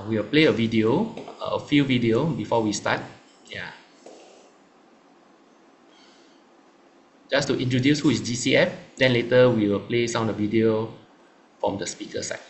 We'll play a video, a few video before we start. Yeah. Just to introduce who is GCF, then later we will play some of the video from the speaker side.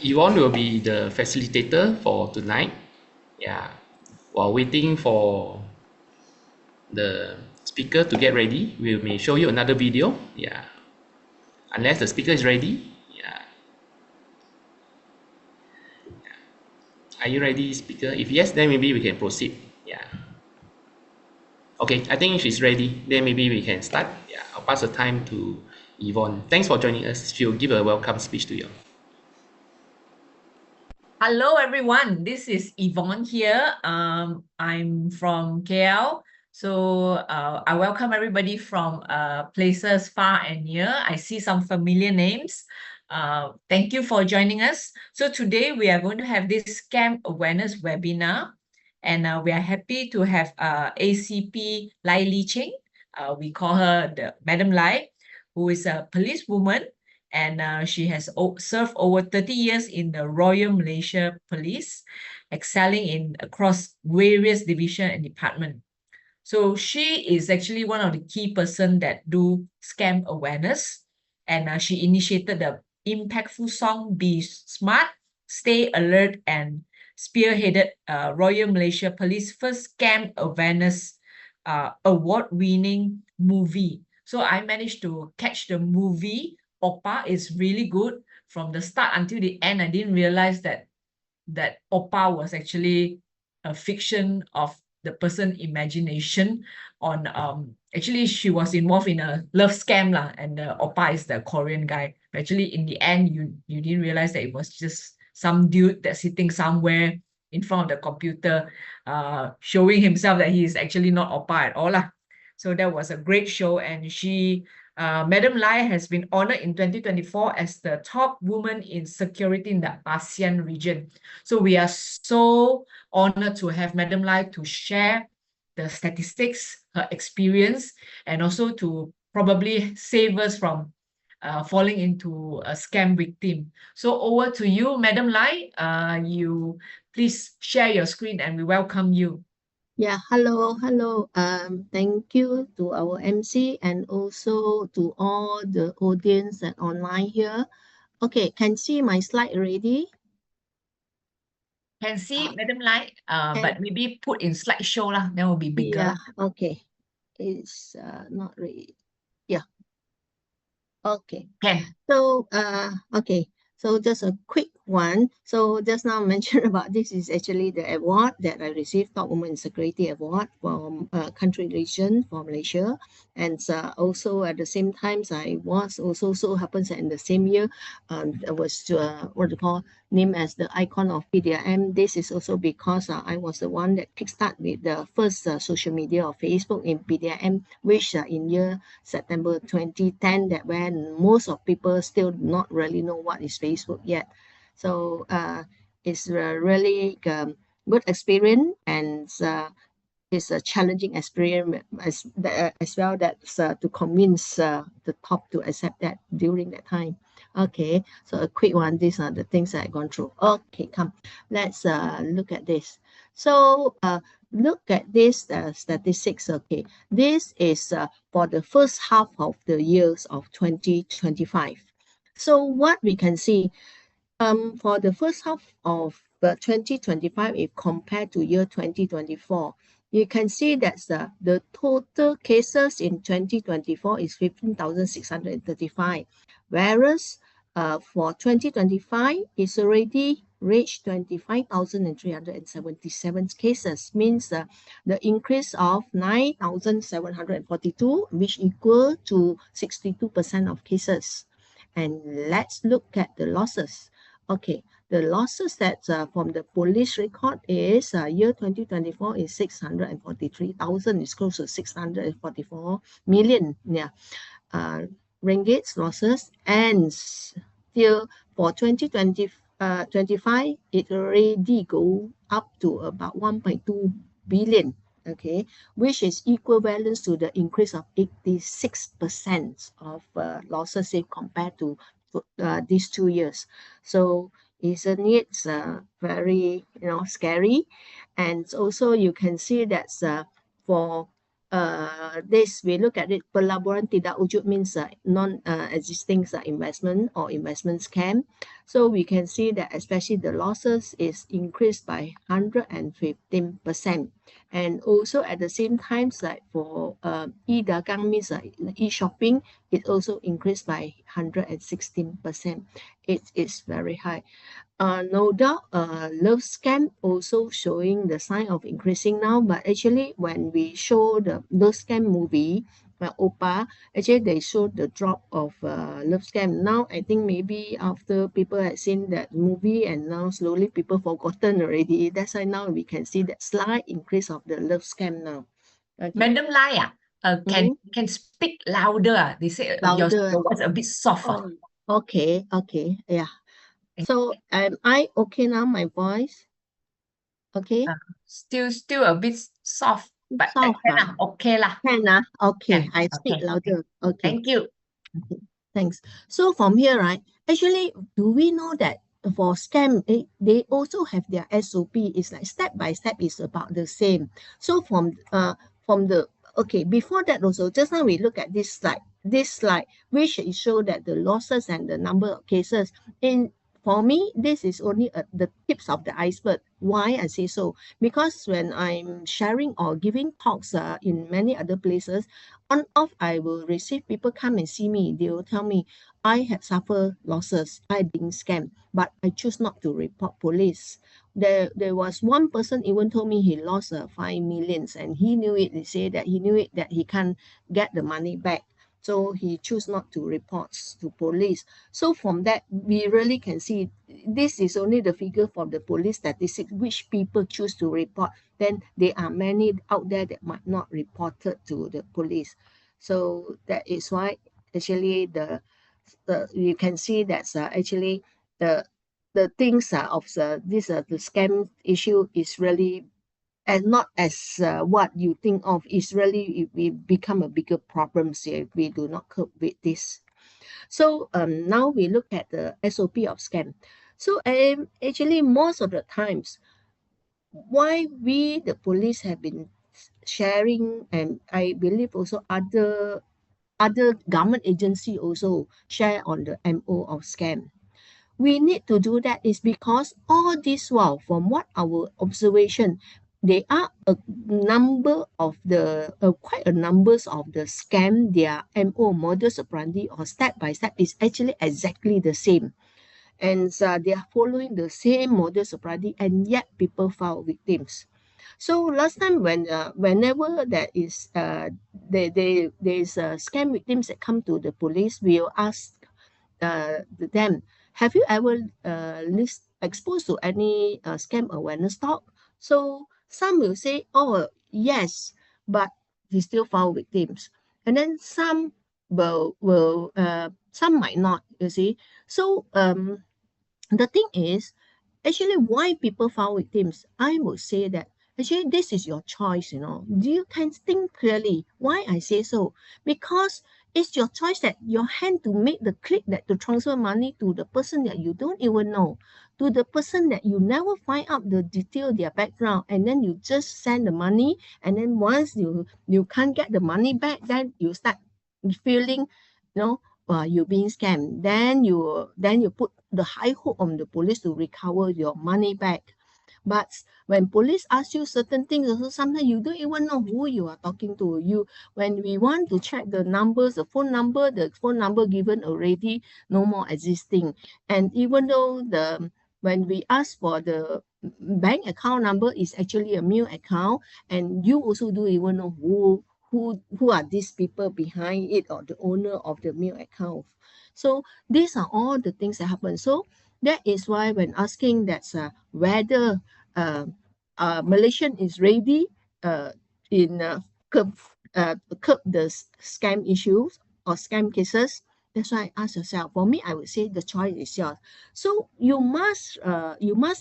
Yvonne will be the facilitator for tonight. Yeah. While waiting for the speaker to get ready, we may show you another video. Yeah. Unless the speaker is ready. Yeah. Are you ready, speaker? If yes, then maybe we can proceed. Yeah. Okay, I think she's ready. Then maybe we can start. Yeah, I'll pass the time to Yvonne. Thanks for joining us. She'll give a welcome speech to you. Hello, everyone. This is Yvonne here. I'm from KL. So I welcome everybody from places far and near. I see some familiar names. Thank you for joining us. So today we are going to have this scam awareness webinar. And we are happy to have ACP Lai Li Ching. We call her the Madam Lai, who is a policewoman, and she has served over 30 years in the Royal Malaysia Police, excelling in across various division and department. So she is actually one of the key person that do scam awareness, and she initiated the impactful song "Be Smart, Stay Alert" and spearheaded Royal Malaysia Police first scam awareness award-winning movie. So I managed to catch the movie. Oppa is really good from the start until the end. I didn't realize that Oppa was actually a fiction of the person imagination on actually she was involved in a love scam lah, and Oppa is the Korean guy. Actually, in the end, you didn't realize that it was just some dude that's sitting somewhere in front of the computer, showing himself that he is actually not Oppa at all lah. So that was a great show, and she Madam Lai has been honored in 2024 as the top woman in security in the ASEAN region. So we are so honored to have Madam Lai to share the statistics, her experience, and also to probably save us from falling into a scam victim. So over to you, Madam Lai. You please share your screen and we welcome you. Yeah, hello. Thank you to our MC and also to all the audience and online here. Okay, can see my slide already? Can see, Madam Lai, Can- but maybe put in slideshow lah, then will be bigger. Yeah, okay. It's not ready. Yeah. Okay. Can. So okay. So just a quick one. So just now mentioned about this is actually the award that I received, Top Women in Security Award from country region for Malaysia, and also at the same time I was also so happens that in the same year, I was what do you call named as the icon of PDRM. This is also because I was the one that kickstart with the first social media of Facebook in PDRM, which in year September 2010, that when most of people still not really know what is Facebook yet. So it's really good experience, and it's a challenging experience as well, that's to convince the top to accept that during that time. Okay, so a quick one. These are the things that I've gone through. Okay, come, let's look at this. So look at this statistics. Okay, this is for the first half of the years of 2025. So what we can see, for the first half of 2025, if compared to year 2024, you can see that the total cases in 2024 is 15,635, whereas for 2025, it's already reached 25,377 cases, means the increase of 9,742, which equal to 62% of cases. And let's look at the losses. Okay, the losses that from the police record is year 2024 is 643,000. It's close to 644 million. Yeah, ringgits losses, and still for 2025, it already go up to about 1.2 billion. Okay, which is equivalent to the increase of 86% of losses if compared to these 2 years. So isn't it very scary? And also you can see that for this, we look at it, pelaburan tidak wujud means non-existing investment or investment scam. So we can see that especially the losses is increased by 115%. And also at the same time, like for e-dagang means e-shopping, it also increased by 116%. It is very high. No doubt, love scam also showing the sign of increasing now. But actually, when we show the love scam movie, Opa, actually they showed the drop of love scam. Now I think maybe after people had seen that movie, and now slowly people forgotten already. That's why now we can see that slight increase of the love scam now. Okay. Madam Lai, can speak louder. They say Louder. your voice a bit soft. Okay, yeah. So am I okay now, my voice? Okay. Still a bit soft, but Soft, okay lah. Can okay. Can, I speak okay. louder. Okay. Thank you. Okay. Thanks. So from here, right? Actually, do we know that for scam, they also have their SOP? It's like step by step is about the same. So from the okay, before that also, just now we look at this slide, which is show that the losses and the number of cases. For me, this is only the tips of the iceberg. Why I say so? Because when I'm sharing or giving talks in many other places, on off I will receive people come and see me. They will tell me, I had suffered losses, I been scammed, but I choose not to report police. There was one person even told me he lost 5 millions, and he knew it. He said that he knew it that he can't get the money back. So he chose not to report to police. So from that, we really can see this is only the figure from the police statistics, which people choose to report. Then there are many out there that might not report it to the police. So that is why actually the you can see that's actually the things of the scam issue is really and not as what you think of. Is really it will become a bigger problem here if we do not cope with this. So now we look at the SOP of scam. So actually most of the times why we the police have been sharing, and I believe also other government agency also share on the MO of scam. We need to do that is because all this while, from what our observation, there are a number of the quite a numbers of the scam, their MO modus operandi or step by step is actually exactly the same, and they are following the same modus operandi, and yet people fall victims. So last time whenever there is there is scam victims that come to the police, we will ask them, have you ever exposed to any scam awareness talk? So some will say, oh yes, but they still fall victims, and then some will some might not. You see, so the thing is actually why people fall victims. I would say that actually this is your choice. You can think clearly why I say so, because it's your choice that your hand to make the click that to transfer money to the person that you don't even know, to the person that you never find out the detail their background, and then you just send the money, and then once you can't get the money back, then you start feeling you're being scammed. Then you put the high hope on the police to recover your money back. But when police ask you certain things, also sometimes you don't even know who you are talking to. When we want to check the numbers, the phone number given already no more existing. And even though when we ask for the bank account number is actually a mail account, and you also don't even know who are these people behind it or the owner of the mail account. So these are all the things that happen. So that is why when asking that whether uh, Malaysian is ready in curb, curb the scam issues or scam cases, that's why ask yourself. For me, I would say the choice is yours. So you must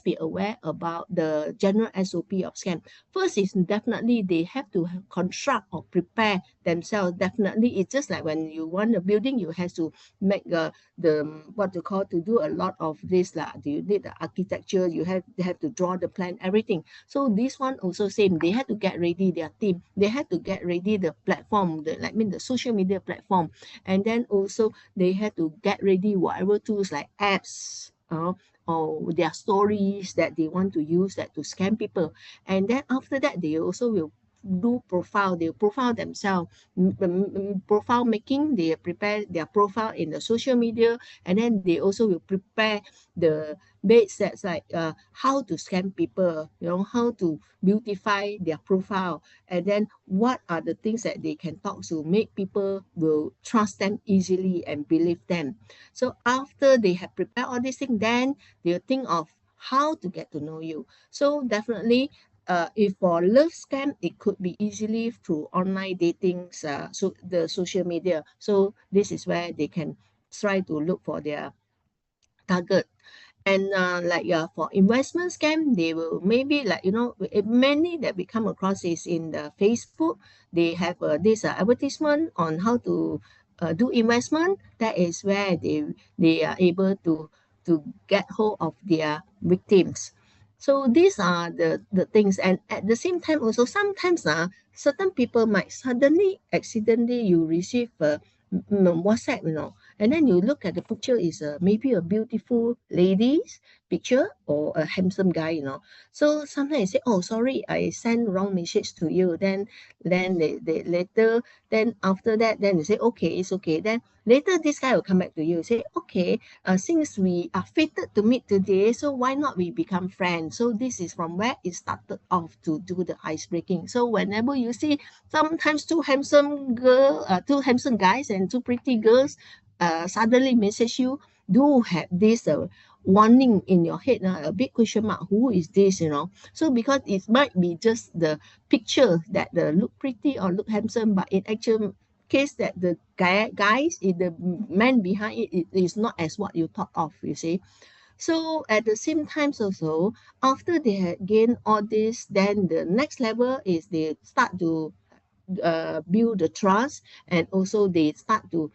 be aware about the general SOP of scam. First is definitely they have to construct or prepare themselves. Definitely, it's just like when you want a building, you have to make the what to call to do a lot of this lah. You need the architecture, they have to draw the plan, everything. So this one also same. They had to get ready their team. They had to get ready the platform, the social media platform, and then also they had to get ready whatever tools like apps. Or their stories that they want to use that to scam people, and then after that they also will do profile. They profile themselves, profile making. They prepare their profile in the social media, and then they also will prepare the base that's like how to scam people, how to beautify their profile, and then what are the things that they can talk to make people will trust them easily and believe them. So after they have prepared all these things, then they'll think of how to get to know you. So definitely if for love scam, it could be easily through online dating, so the social media. So this is where they can try to look for their target. And for investment scam, they will maybe many that we come across is in the Facebook. They have this advertisement on how to do investment. That is where they are able to get hold of their victims. So these are the things, and at the same time also sometimes certain people might suddenly accidentally you receive WhatsApp, and then you look at the picture is maybe a beautiful lady's picture or a handsome guy. So sometimes you say, oh sorry, I sent wrong message to you. Then they later, then after that, then they say, okay, it's okay. Then later this guy will come back to you, say, okay, since we are fated to meet today, so why not we become friends? So this is from where it started off to do the ice breaking. So whenever you see sometimes two handsome guys and two pretty girls suddenly message you, do have this warning in your head, a big question mark, who is this? So because it might be just the picture that look pretty or look handsome, but in actual case that the guys, the man behind it is not as what you thought of, you see. So at the same time also, after they had gained all this, then the next level is they start to build the trust, and also they start to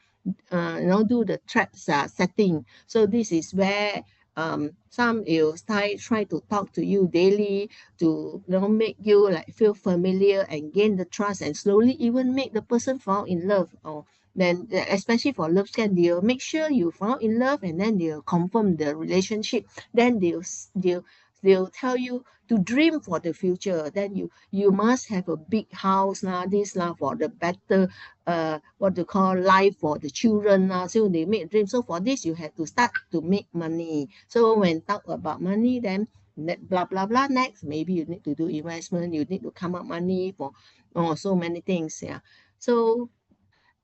do the traps setting. So this is where some will try to talk to you daily to make you like feel familiar and gain the trust, and slowly even make the person fall in love. Or then especially for love scam, they'll make sure you fall in love, and then they'll confirm the relationship. Then they'll tell you to dream for the future. Then you must have a big house now, this now, for the better what to call life for the children. So they make dreams. So for this, you have to start to make money. So when talk about money, then blah blah blah, next maybe you need to do investment, you need to come up money for so many things. Yeah. So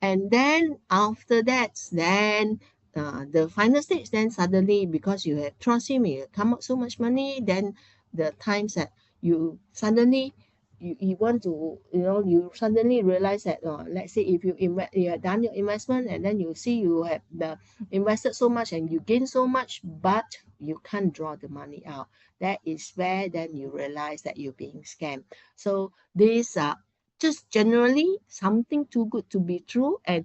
and then after that, then the final stage, then suddenly because you have trust him, you come up so much money, then the times that you suddenly you want to, you suddenly realize that, let's say if you have done your investment, and then you see you have invested so much and you gain so much, but you can't draw the money out. That is where then you realize that you're being scammed. So these are just generally something too good to be true. And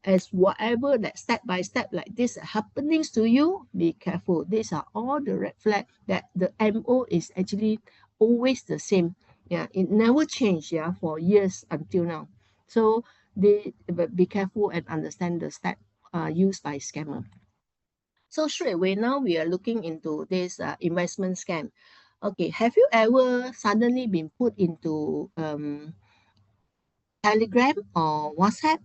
as whatever that step by step like this happenings to you, be careful. These are all the red flag that the MO is actually always the same. Yeah, it never changed, yeah, for years until now. So but be careful and understand the step used by scammer. So straight away now we are looking into this investment scam. Okay, have you ever suddenly been put into Telegram or WhatsApp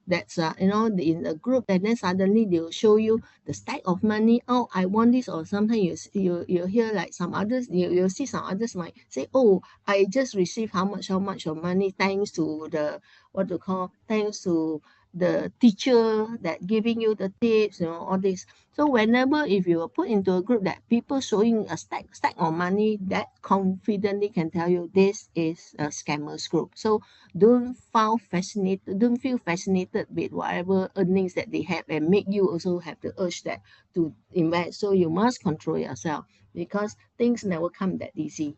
that's in a group, and then suddenly they will show you the stack of money. Oh, I want this. Or sometimes you hear like some others, you'll see some others might say, oh, I just received how much of money thanks to the thanks to the teacher that giving you the tips, all this. So whenever if you are put into a group that people showing a stack of money, that confidently can tell you this is a scammers group. So don't feel fascinated with whatever earnings that they have, and make you also have the urge that to invest. So you must control yourself, because things never come that easy.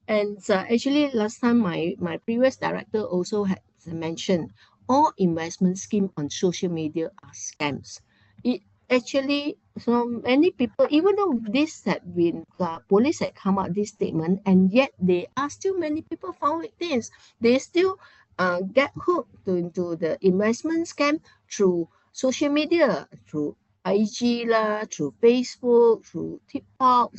And actually last time my previous director also had mentioned all investment scheme on social media are scams. It actually, so many people, even though this had been police had come out this statement, and yet there are still many people found victims. They still get hooked into the investment scam through social media, through IG lah, through Facebook, through TikTok,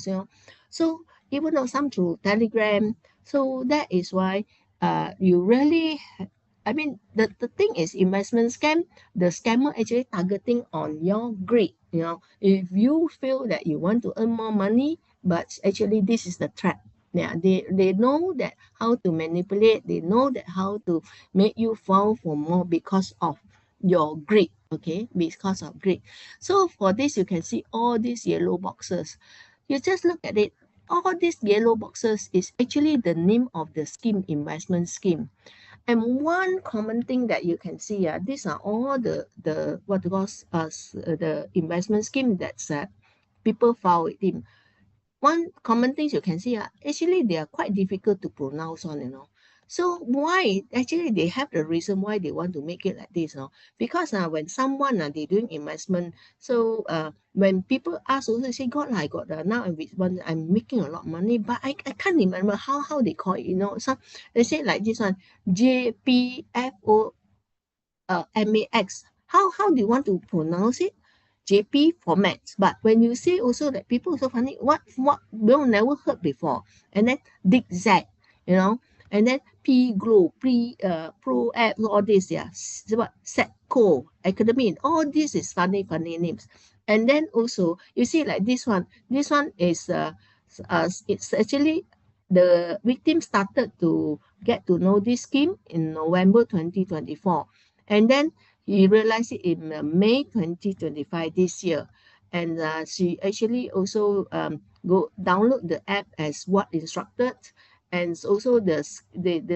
So even though some through Telegram. So that is why you really, I mean, the thing is investment scam, the scammer actually targeting on your greed. If you feel that you want to earn more money, but actually this is the trap. Yeah, they know that how to manipulate, they know that how to make you fall for more because of your greed. Okay, because of greed. So for this, you can see all these yellow boxes. You just look at it. All these yellow boxes is actually the name of the scheme, investment scheme. And one common thing that you can see, these are all the what was the investment scheme that's people file with him. One common things you can see, actually they are quite difficult to pronounce on. So why? Actually, they have the reason why they want to make it like this, because when someone they doing investment, so when people ask also say, God, I got now I'm making a lot of money, but I can't remember how they call it. So they say like this one, JPFO MAX. How do you want to pronounce it? JP format. But when you say also that people also funny, what they'll never heard before. And then DigZ, and then P Glow, Pro App, all this, yeah. What Setco, Academy, all this is funny names. And then also you see like this one. This one is it's actually the victim started to get to know this scheme in November 2024. And then he realized it in May 2025 this year. And she actually also go download the app as what instructed. and also the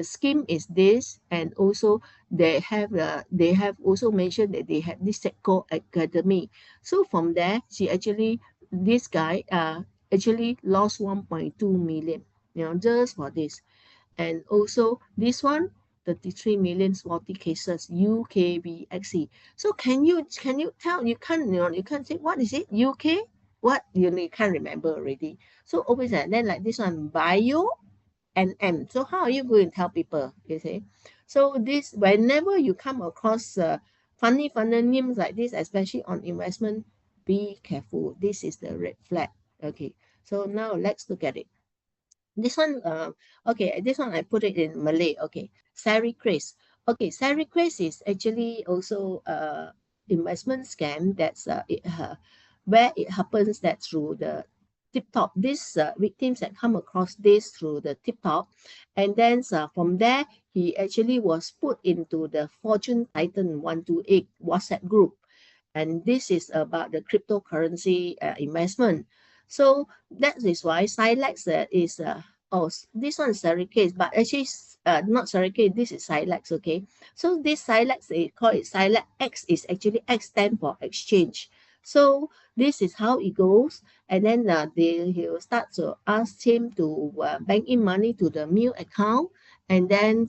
scheme is this, and also they have also mentioned that they have this Setco Academy. So from there, this guy actually lost 1.2 million, just for this. And also this one, 33 million 40 cases, UKBXE. So can you tell, you can't say what is it, UK, what, you can't remember already. So always then like this one, bio and M. So how are you going to tell people, you see? So this, whenever you come across funny names like this, especially on investment, be careful. This is the red flag. Okay, so now let's look at it. This one, okay, this one I put it in Malay. Okay, Sari Kris. Okay, Sari Kris is actually also investment scam. That's where it happens that through the TikTok, these victims that come across this through the TikTok, and then from there he actually was put into the Fortune Titan 128 WhatsApp group, and this is about the cryptocurrency investment. So that is why Silex is this one is Saricate, but actually not Saricate, this is Silex. Okay, so this Silex, they call it Silex X, is actually X stand for exchange. So this is how it goes, and then he will start to ask him to bank in money to the Mill account, and then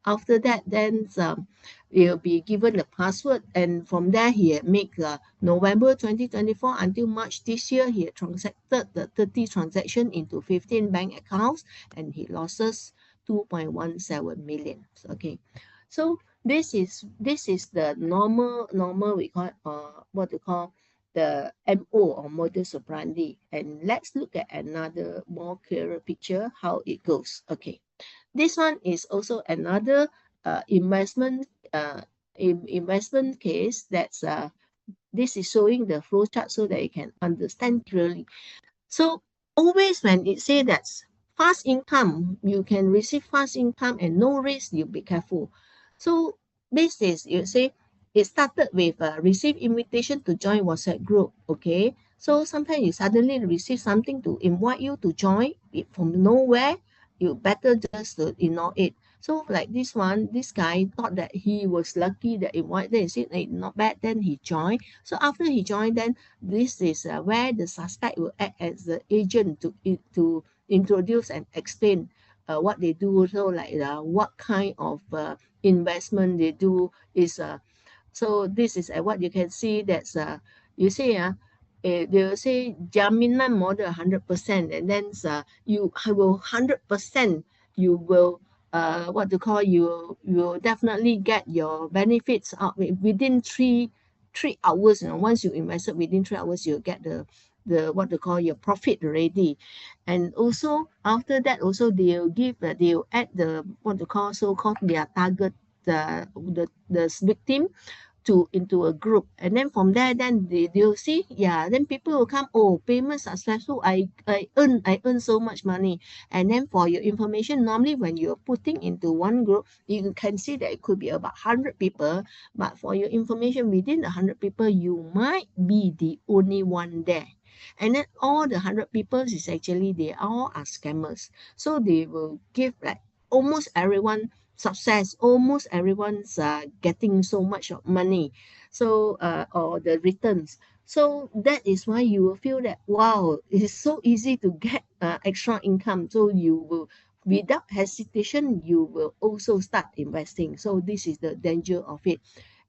after that, then you'll be given the password, and from there he had make November 2024 until March this year, he had transacted the 30 transaction into 15 bank accounts, and he losses 2.17 million. Okay, so this is the normal we call what we call the MO, or modus operandi. And let's look at another more clearer picture how it goes. Okay, this one is also another investment case. That's this is showing the flow chart so that you can understand clearly. So always when it say that's fast income, you can receive fast income and no risk, you be careful. So this is, you say, it started with receive invitation to join WhatsApp group. Okay, so sometimes you suddenly receive something to invite you to join it from nowhere, you better just to ignore it. So like this one, this guy thought that he was lucky that invite, then he said, hey, not bad, then he joined. So after he joined, then this is where the suspect will act as the agent to introduce and explain what they do. So like what kind of investment they do is so this is what you can see. That's you see they will say jaminan model 100%, and then you will 100%, you will what to call, you will definitely get your benefits out within 3 hours. Once you invested within 3 hours, you'll get the what to call your profit already. And also after that, also they'll give they'll add the what to call, so-called their target, the victim into a group, and then from there, then they'll see, yeah, then people will come, oh, payment successful, I earn so much money. And then for your information, normally when you're putting into one group, you can see that it could be about 100 people, but for your information, within the 100 people, you might be the only one there. And then all the 100 people is actually, they all are scammers. So they will give like almost everyone success, almost everyone's getting so much of money, so or the returns. So that is why you will feel that, wow, it is so easy to get extra income. So you will, without hesitation, you will also start investing. So this is the danger of it.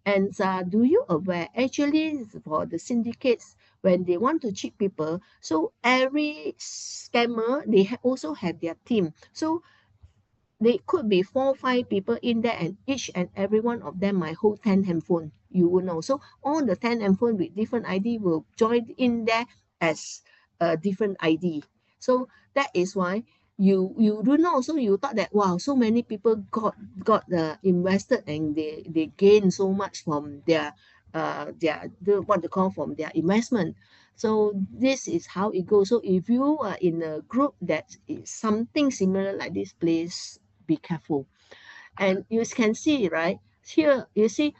And do you aware, actually, for the syndicates, when they want to cheat people, so every scammer, they also have their team. So they could be 4-5 people in there, and each and every one of them might hold 10 handphone, you will know. So all the 10 handphone with different ID will join in there as a different ID. So that is why you do know. So you thought that, wow, so many people got invested, and they gain so much from their what they call, from their investment. So this is how it goes. So if you are in a group that is something similar like this, please be careful. And you can see right here, you see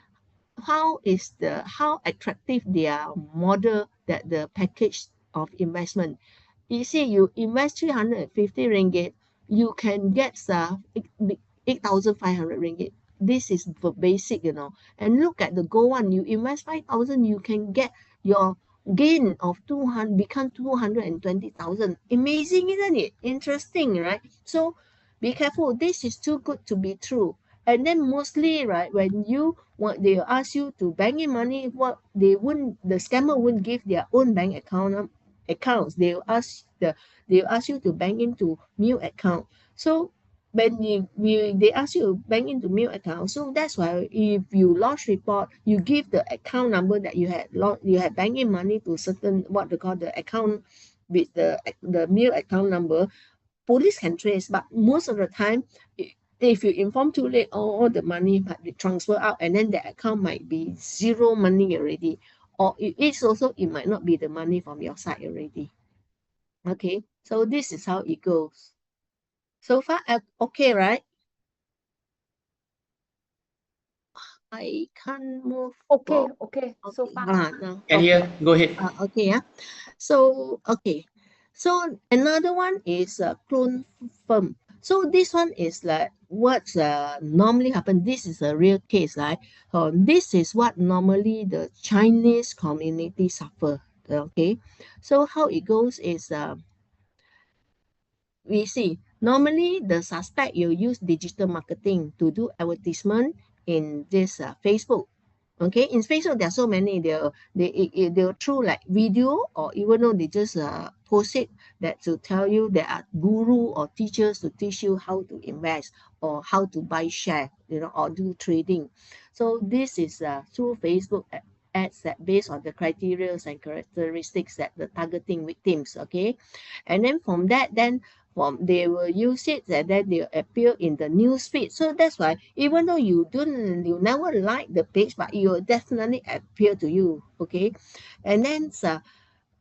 how attractive their model, that the package of investment. You see, you invest 350 ringgit, you can get 8,500 ringgit. This is for basic, you know. And look at the gold one, you invest 5,000, you can get your gain of 200 become 220,000. Amazing, isn't it? Interesting, right? So be careful. This is too good to be true. And then mostly, right, when you want, they ask you to bank in money, what the scammer wouldn't give their own bank accounts. They'll ask you to bank into new account. So when they ask you to bank into new account, so that's why if you lodge report, you give the account number that you had bank in money to certain what they call the account with the new account number. Police can trace, but most of the time, if you inform too late, all the money might be transferred out, and then the account might be zero money already, or it might not be the money from your side already. Okay, so this is how it goes. So far, okay, right? I can't move. Okay, forward. okay, so Okay. far. No. Can Okay. hear? Go ahead. Okay. Yeah. So okay. So another one is clone firm. So this one is like what's normally happen. This is a real case, right? This is what normally the Chinese community suffer. Okay. So how it goes is we see normally the suspect will use digital marketing to do advertisement in this Facebook. Okay, in Facebook there are so many. They'll through like video, or even though they just post it that to tell you there are guru or teachers to teach you how to invest or how to buy share, you know, or do trading. So this is through Facebook ads that based on the criteria and characteristics that the targeting victims. Okay, and then from that, then they will use it and then they appear in the news feed. So that's why even though you never like the page, but it will definitely appear to you. Okay, and then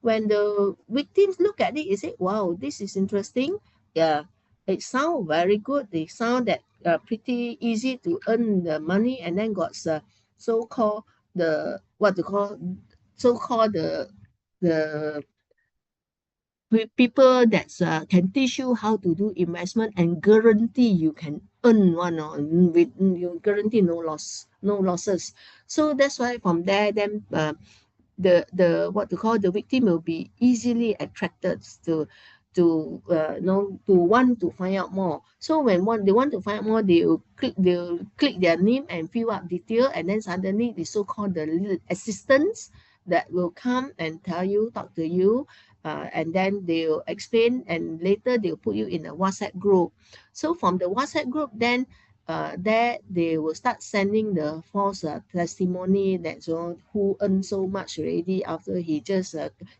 when the victims look at it, they say, "Wow, this is interesting. Yeah, it sounds very good. They sound that pretty easy to earn the money, and then got so-called the what to call so-called the people that can teach you how to do investment and guarantee you can earn one or with you guarantee no losses. So that's why from there then the what to call the victim will be easily attracted to want to find out more. So when they want to find out more, they'll click their name and fill up detail, and then suddenly the so-called the little assistants that will come and talk to you, and then they'll explain, and later they'll put you in a WhatsApp group. So from the WhatsApp group, then there they will start sending the false testimony that who earned so much already after he just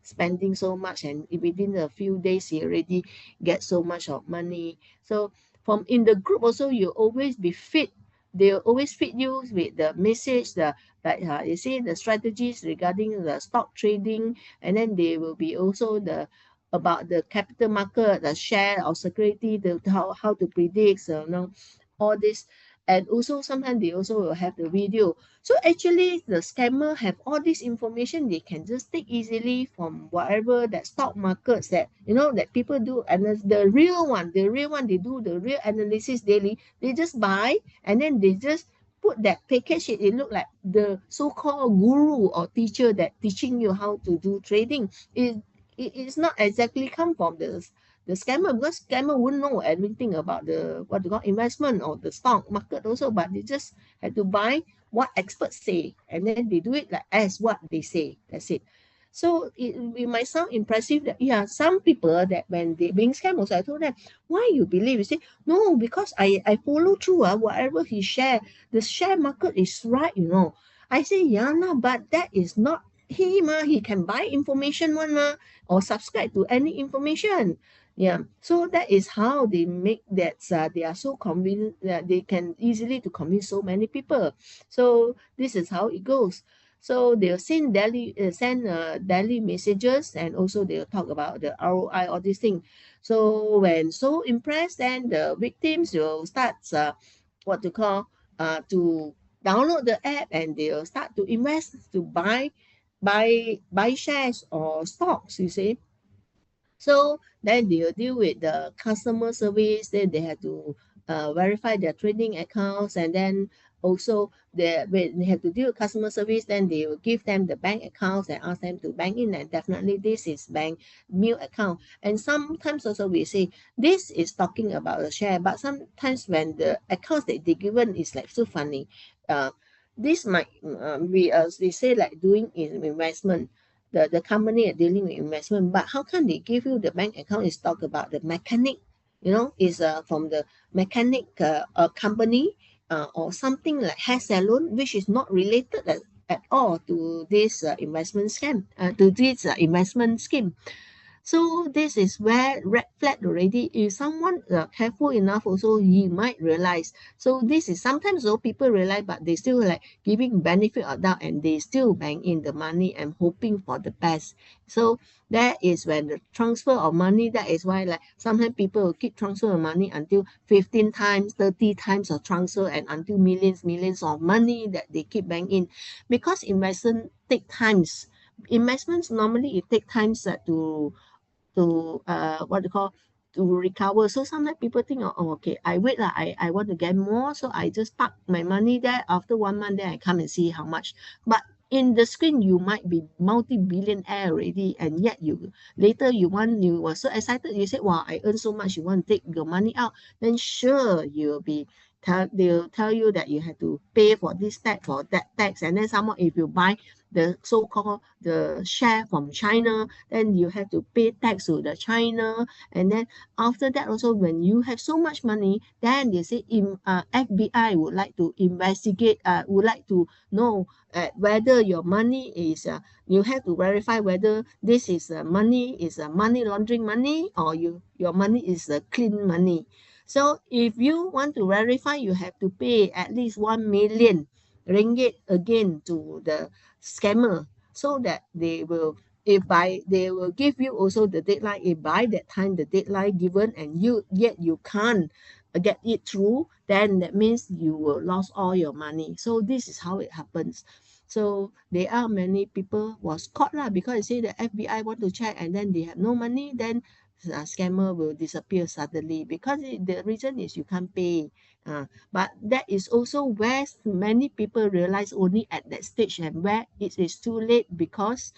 spending so much, and within a few days he already get so much of money. So from in the group also, you always be fit. They'll always feed you with the message, the like you see the strategies regarding the stock trading, and then they will be also the about the capital market, the share or security, how to predict, all this. And also sometimes they also will have the video. So actually the scammer have all this information they can just take easily from whatever that stock markets that that people do. And the real one they do the real analysis daily. They just buy, and then they just put that package. It look like the so-called guru or teacher that teaching you how to do trading. It's not exactly come from the scammer, because scammer wouldn't know everything about the what they call investment or the stock market also, but they just had to buy what experts say, and then they do it like as what they say. That's it. So it might sound impressive that some people that when they being scammed also, I told them, why you believe? You say, no, because I follow through whatever he share. The share market is right. I say, yeah, no, but that is not he can buy information or subscribe to any information. Yeah, so that is how they make that they are so convenient that they can easily to convince so many people. So this is how it goes. So they'll send daily messages, and also they'll talk about the ROI, all these things. So when so impressed, then the victims will start what to call to download the app, and they'll start to invest, to buy shares or stocks, you see. So then they will deal with the customer service. Then they have to verify their trading accounts, and then also when they have to deal with customer service, then they will give them the bank accounts and ask them to bank in. And definitely this is bank new account. And sometimes also we say this is talking about the share, but sometimes when the accounts that they given is like so funny. Uh, this might be as they say like doing investment, the company are dealing with investment, but how come they give you the bank account is talk about the mechanic, is from the mechanic company or something like hair salon, which is not related at all to this investment scam, to this investment scheme. So this is where red flag already. If someone careful enough, also he might realize. So this is sometimes though people realize, but they still like giving benefit of doubt, and they still bank in the money and hoping for the best. So that is when the transfer of money. That is why like sometimes people will keep transfer of money until 15 times, 30 times of transfer, and until millions of money that they keep banking, because investment take times. Investments normally it take times to what do you call, to recover. So sometimes people think, oh, okay, I wait lah, I want to get more, so I just park my money there. After 1 month, then I come and see how much. But in the screen, you might be multi-billionaire already, and yet you later you were so excited. You said, "Wow, I earn so much." You want to take your money out, then sure you'll be. They'll tell you that you have to pay for this tax, for that tax, and then somehow if you buy the so-called the share from China, then you have to pay tax to the China. And then after that also, when you have so much money, then they say FBI would like to investigate, would like to know whether your money is you have to verify whether this is money is money laundering money, or your money is clean money. So if you want to verify, you have to pay at least 1 million ringgit again to the scammer, so that they will, if by they will give you also the deadline, if by that time the deadline given and yet you can't get it through, then that means you will lose all your money. So this is how it happens. So there are many people was caught lah, because they say the FBI want to check, and then they have no money, then scammer will disappear suddenly, because the reason is you can't pay. But that is also where many people realize only at that stage, and where it is too late, because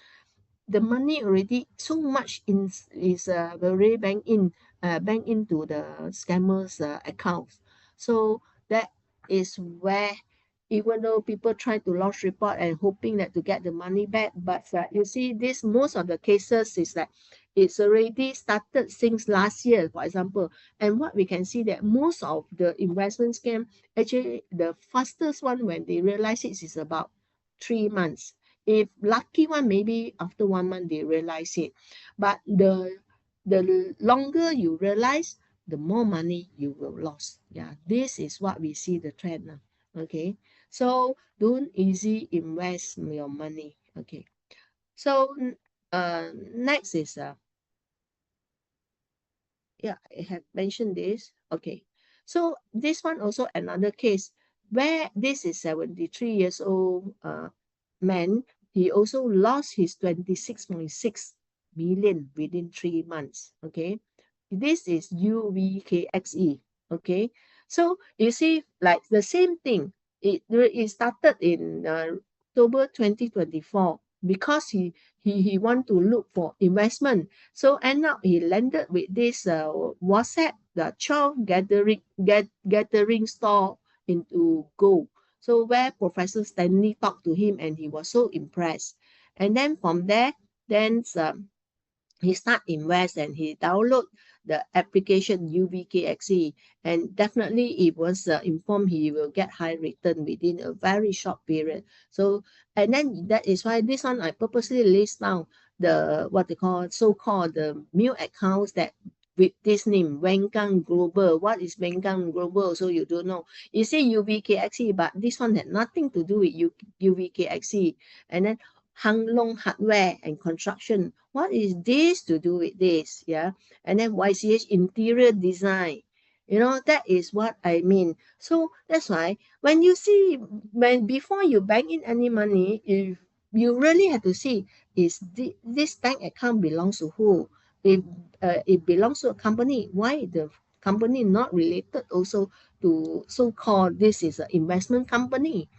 the money already so much is already bank into the scammers accounts. So that is where, even though people try to lodge report and hoping that to get the money back, but you see this most of the cases is that it's already started since last year, for example. And what we can see that most of the investment scam, actually the fastest one when they realize it is about 3 months. If lucky one, maybe after 1 month they realize it. But the longer you realize, the more money you will lose. Yeah, this is what we see the trend now. Okay, so don't easy invest your money. Okay, so next is yeah, I have mentioned this. Okay, so this one also another case where this is 73 years old man. He also lost his 26.6 million within 3 months. Okay, this is UVKXE. Okay, so you see, like the same thing. It started in October 2024, because he want to look for investment. So end up he landed with this WhatsApp, the child gathering store into Go. So where Professor Stanley talked to him, and he was so impressed. And then from there, then he start invest, and he download the application UVKXE, and definitely it was informed he will get high return within a very short period. So, and then that is why this one I purposely list down the what they call so-called the new accounts that with this name, Wenggang Global. What is Wenggang Global? So you don't know. You say UVKXE, but this one had nothing to do with UVKXE. And then Hang Long Hardware and Construction. What is this to do with this? Yeah. And then YCH Interior Design. That is what I mean. So that's why when you see, when before you bank in any money, if you really have to see, is this bank account belongs to who? If it belongs to a company. Why the company not related also to so-called this is an investment company?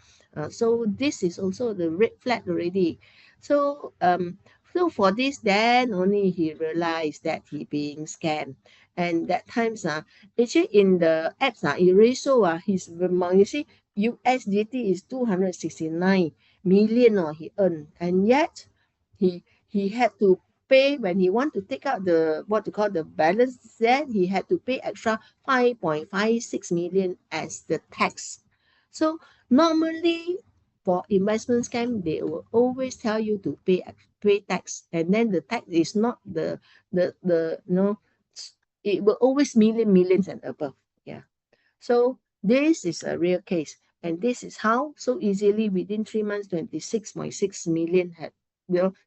So this is also the red flag already. So so for this, then only he realized that he being scammed. And that times actually in the apps it really show his amount. You see, USDT is 269 million he earned, and yet he had to pay when he want to take out the what to call the balance. Then he had to pay extra 5.56 million as the tax. So normally for investment scam, they will always tell you to pay tax, and then the tax is not the it will always millions and above. Yeah. So this is a real case, and this is how so easily within 3 months 26.6 million had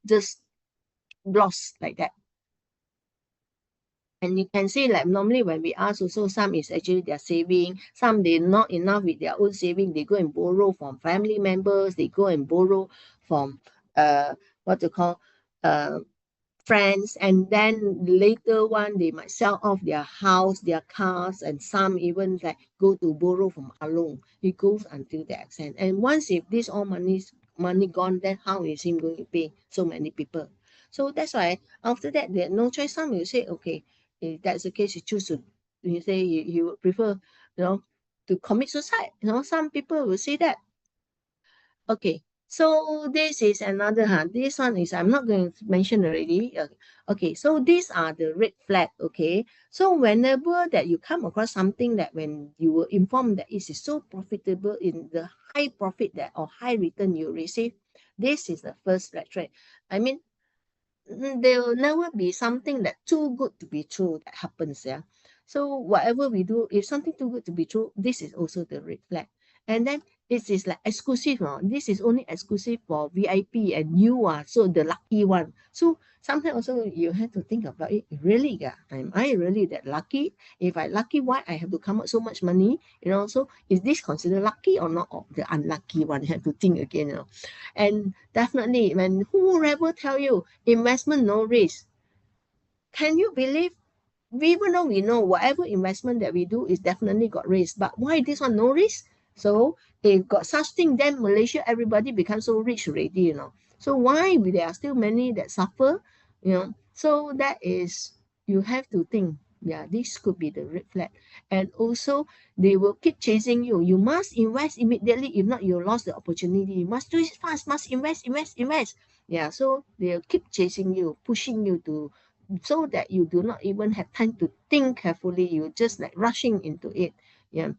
just lost like that. And you can see like normally when we ask also, some is actually their saving, some they not enough with their own saving, they go and borrow from family members, they go and borrow from what to call friends, and then later one they might sell off their house, their cars, and some even like go to borrow from Along. It goes until that extent. And once if this all money gone, then how is him going to pay so many people? So that's why after that they no choice. Some will say, okay, if that's the case, you choose to, you say you would prefer, to commit suicide. Some people will say that. Okay, so this is another this one is I'm not going to mention already. Okay, so these are the red flag. Okay, so whenever that you come across something that when you were informed that it is so profitable in the high profit that or high return you receive, this is the first red flag. I mean, there will never be something that too good to be true that happens. Yeah. So whatever we do, if something too good to be true, this is also the red flag. And then this is like exclusive. This is only exclusive for VIP, and you are so the lucky one. So sometimes also you have to think about it. Really, am I really that lucky? If I lucky, why I have to come out so much money? So is this considered lucky or not? Or the unlucky one? You have to think again. And definitely, when whoever tell you investment no risk, can you believe? Even though we know whatever investment that we do is definitely got risk, but why this one no risk? So if got such thing, then Malaysia everybody becomes so rich already. So why there are still many that suffer? So that is you have to think. Yeah, this could be the red flag. And also they will keep chasing you. You must invest immediately, if not you lost the opportunity. You must do it fast, must invest. Yeah, so they'll keep chasing you, pushing you to so that you do not even have time to think carefully. You just like rushing into it. Yeah.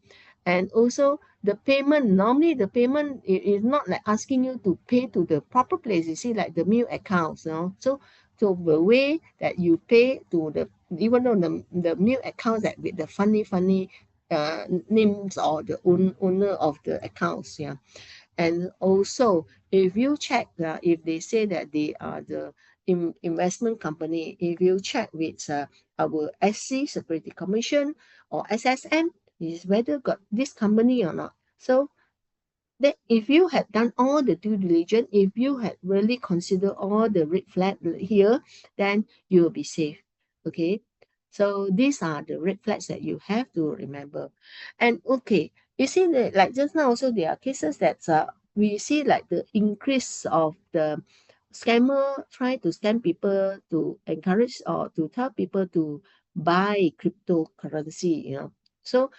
And also the payment, normally the payment is not like asking you to pay to the proper place. You see, like the meal accounts, so the way that you pay to the, even though the meal accounts that with the funny names or the owner of the accounts. Yeah. And also, if you check, if they say that they are the investment company, if you check with our SC Security Commission or SSM, is whether got this company or not. So that if you had done all the due diligence, if you had really considered all the red flag here, then you will be safe. Okay. So these are the red flags that you have to remember. And okay, you see that like just now also there are cases that we see like the increase of the scammer try to scam people to encourage or to tell people to buy cryptocurrency. So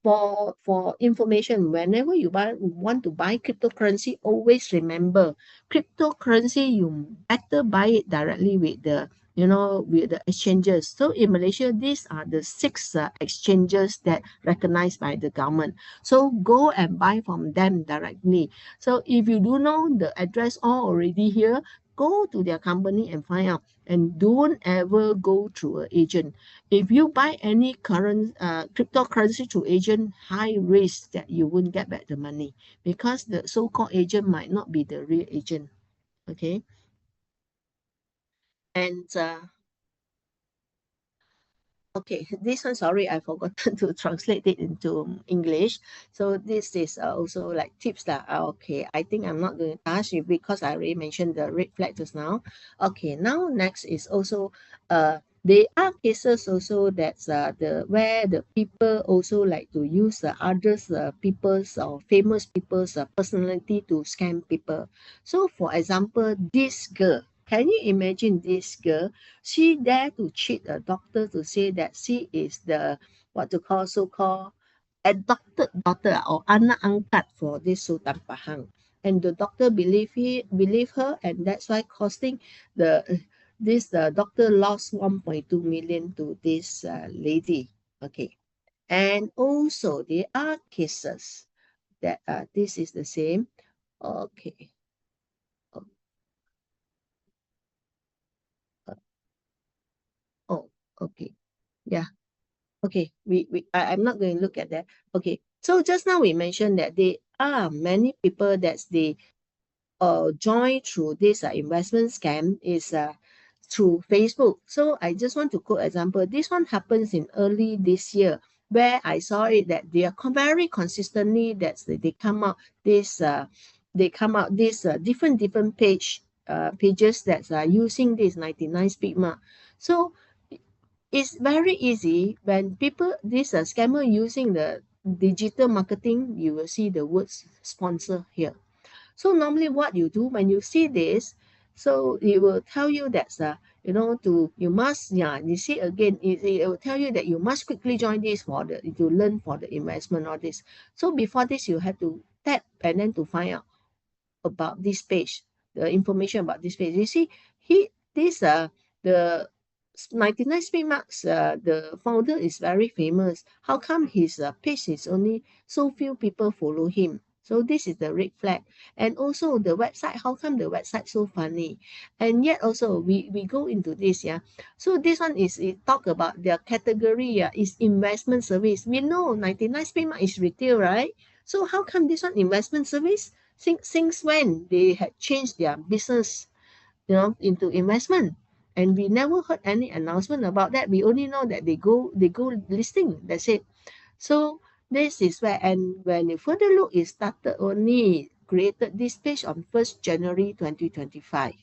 for information, whenever you want to buy cryptocurrency, always remember cryptocurrency, you better buy it directly with the with the exchanges. So in Malaysia, these are the 6 exchanges that recognized by the government. So go and buy from them directly. So if you do know the address all already here, go to their company and find out, and don't ever go through an agent. If you buy any current cryptocurrency through agent, high risk that you won't get back the money, because the so-called agent might not be the real agent. Okay. And okay, this one, sorry, I forgot to translate it into English. So this is also like tips that okay, I think I'm not going to touch it because I already mentioned the red flag just now. Okay, now next is also There are cases also that's where the people also like to use others people's or famous people's personality to scam people. So for example, this girl, can you imagine this girl? She dare to cheat a doctor to say that she is the what to call so-called adopted daughter or anak angkat for this Sultan Pahang. And the doctor believe her, and that's why costing the this doctor lost 1.2 million to this lady. Okay, and also there are cases that this is the same. Okay. Oh, oh, okay. Yeah. Okay. I'm not going to look at that. Okay. So just now we mentioned that there are many people that they join through this investment scam is through Facebook. So I just want to quote example. This one happens in early this year where I saw it that they are very consistently that they come out this different pages that are using this 99 speed mark. So it's very easy when people this scammer using the digital marketing, you will see the words sponsor here. So normally what you do when you see this, so it will tell you that you must, yeah, you see again, it will tell you that you must quickly join this for the to learn for the investment all this. So before this you have to tap and then to find out about this page, the information about this page. You see, this the 99 Speed Marks, the founder is very famous. How come his page is only so few people follow him? So this is the red flag. And also the website, how come the website so funny? And yet also we go into this, yeah. So this one is it talk about their category, yeah, is investment service. We know 99 Speed Mark is retail, right? So how come this one investment service? Since when they had changed their business, into investment, and we never heard any announcement about that. We only know that they go listing. That's it. So this is where, and when you further look, it started only created this page on 1st January 2025.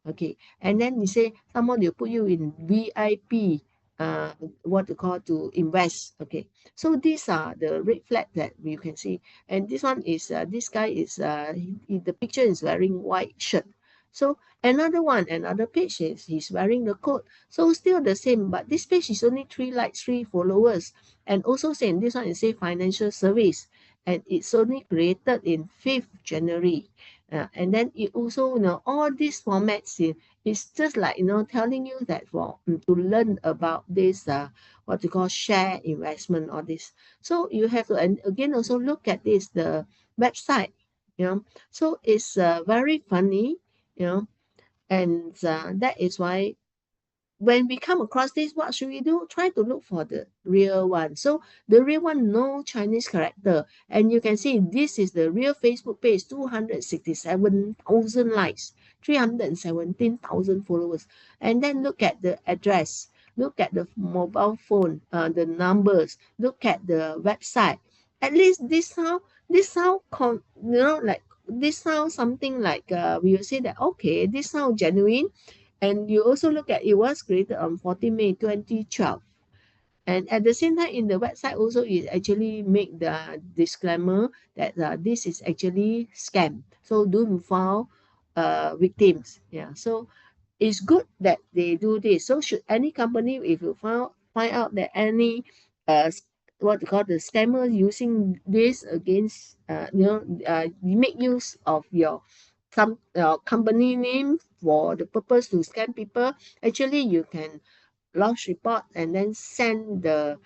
Okay, and then you say someone will put you in VIP, uh, what to call to invest. Okay, so these are the red flag that you can see, and this one is this guy is the picture is wearing white shirt. So another page is he's wearing the coat. So still the same, but this page is only 3 likes, 3 followers, and also same. This one is say financial service, and it's only created in 5th January. And then it also, all these formats, it's just like, telling you that to learn about this, what you call share investment, all this. So you have to, and again, also look at this, the website, so it's very funny, and that is why when we come across this, what should we do? Try to look for the real one. So the real one, no Chinese character. And you can see this is the real Facebook page, 267,000 likes, 317,000 followers. And then look at the address, look at the mobile phone, the numbers, look at the website. At least this sound, like this sounds something like we will say that, okay, this sounds genuine. And you also look at it was created on 14 May 2012. And at the same time, in the website also, it actually make the disclaimer that this is actually scam. So don't fall victims. Yeah. So it's good that they do this. So should any company, if you find out that any what you call the scammer using this against you make use of your some company name for the purpose to scam people, actually you can lodge report and then send or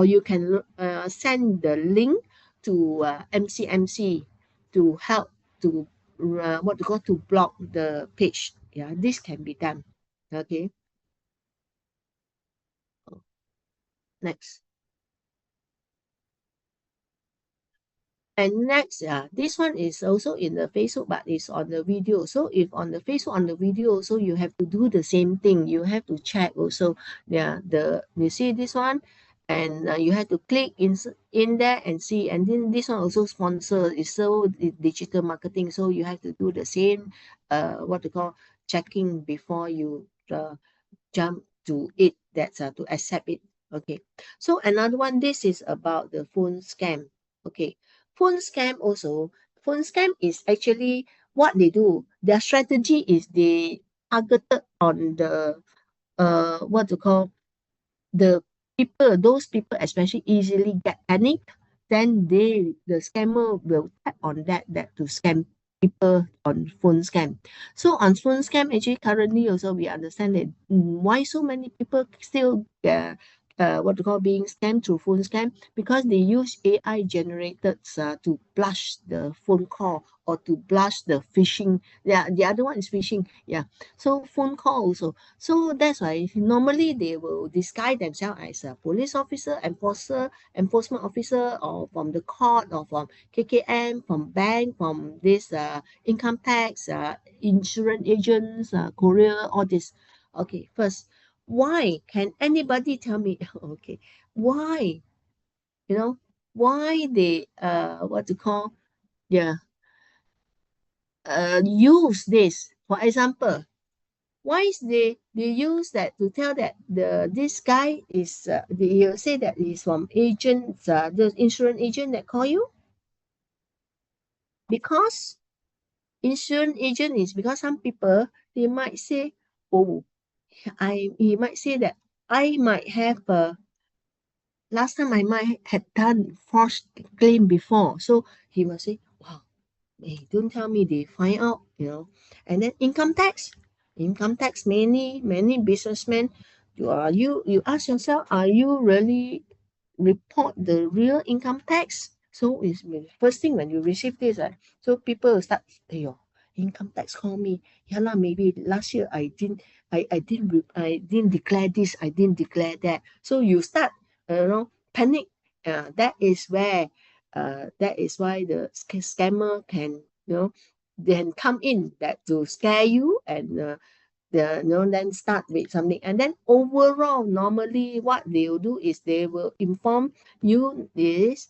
you can send the link to MCMC to help to what to call to block the page. Yeah, this can be done. Okay, next. And next, this one is also in the Facebook, but it's on the video. So if on the Facebook, on the video also, you have to do the same thing. You have to check also, you see this one, and you have to click in there and see. And then this one also sponsor is so digital marketing. So you have to do the same, what to call checking before you jump to it, that's to accept it. Okay, so another one, this is about the phone scam. Okay, phone scam also, phone scam is actually what they do. Their strategy is they targeted on the what to call, the people, those people especially easily get panicked, then the scammer will tap on that to scam people on phone scam. So on phone scam, actually currently also we understand that why so many people still what to call being scammed through phone scam, because they use AI generated to blush the phone call or to blush the phishing. Yeah, the other one is phishing. Yeah, so phone call also. So that's why normally they will disguise themselves as a police officer, enforcement officer, or from the court, or from KKM, from bank, from this income tax, insurance agents, courier, all this. Okay, first, why can anybody tell me? Okay, why, you know, why they what to call, yeah, use this? For example, why is they use that to tell that this guy is they say that he's from agents, the insurance agent that call you, because insurance agent is because some people, they might say, oh, he might say that I might have last time I might had done false claim before, so he will say, wow, hey, don't tell me they find out, and then income tax, many businessmen, you ask yourself, are you really report the real income tax? So it's the first thing when you receive this, so people will start, hey, your income tax call me. Yeah lah, maybe last year I didn't declare this, I didn't declare that. So you start, panic. That is where, that is why the scammer can, then come in that to scare you, and then start with something, and then overall normally what they will do is they will inform you this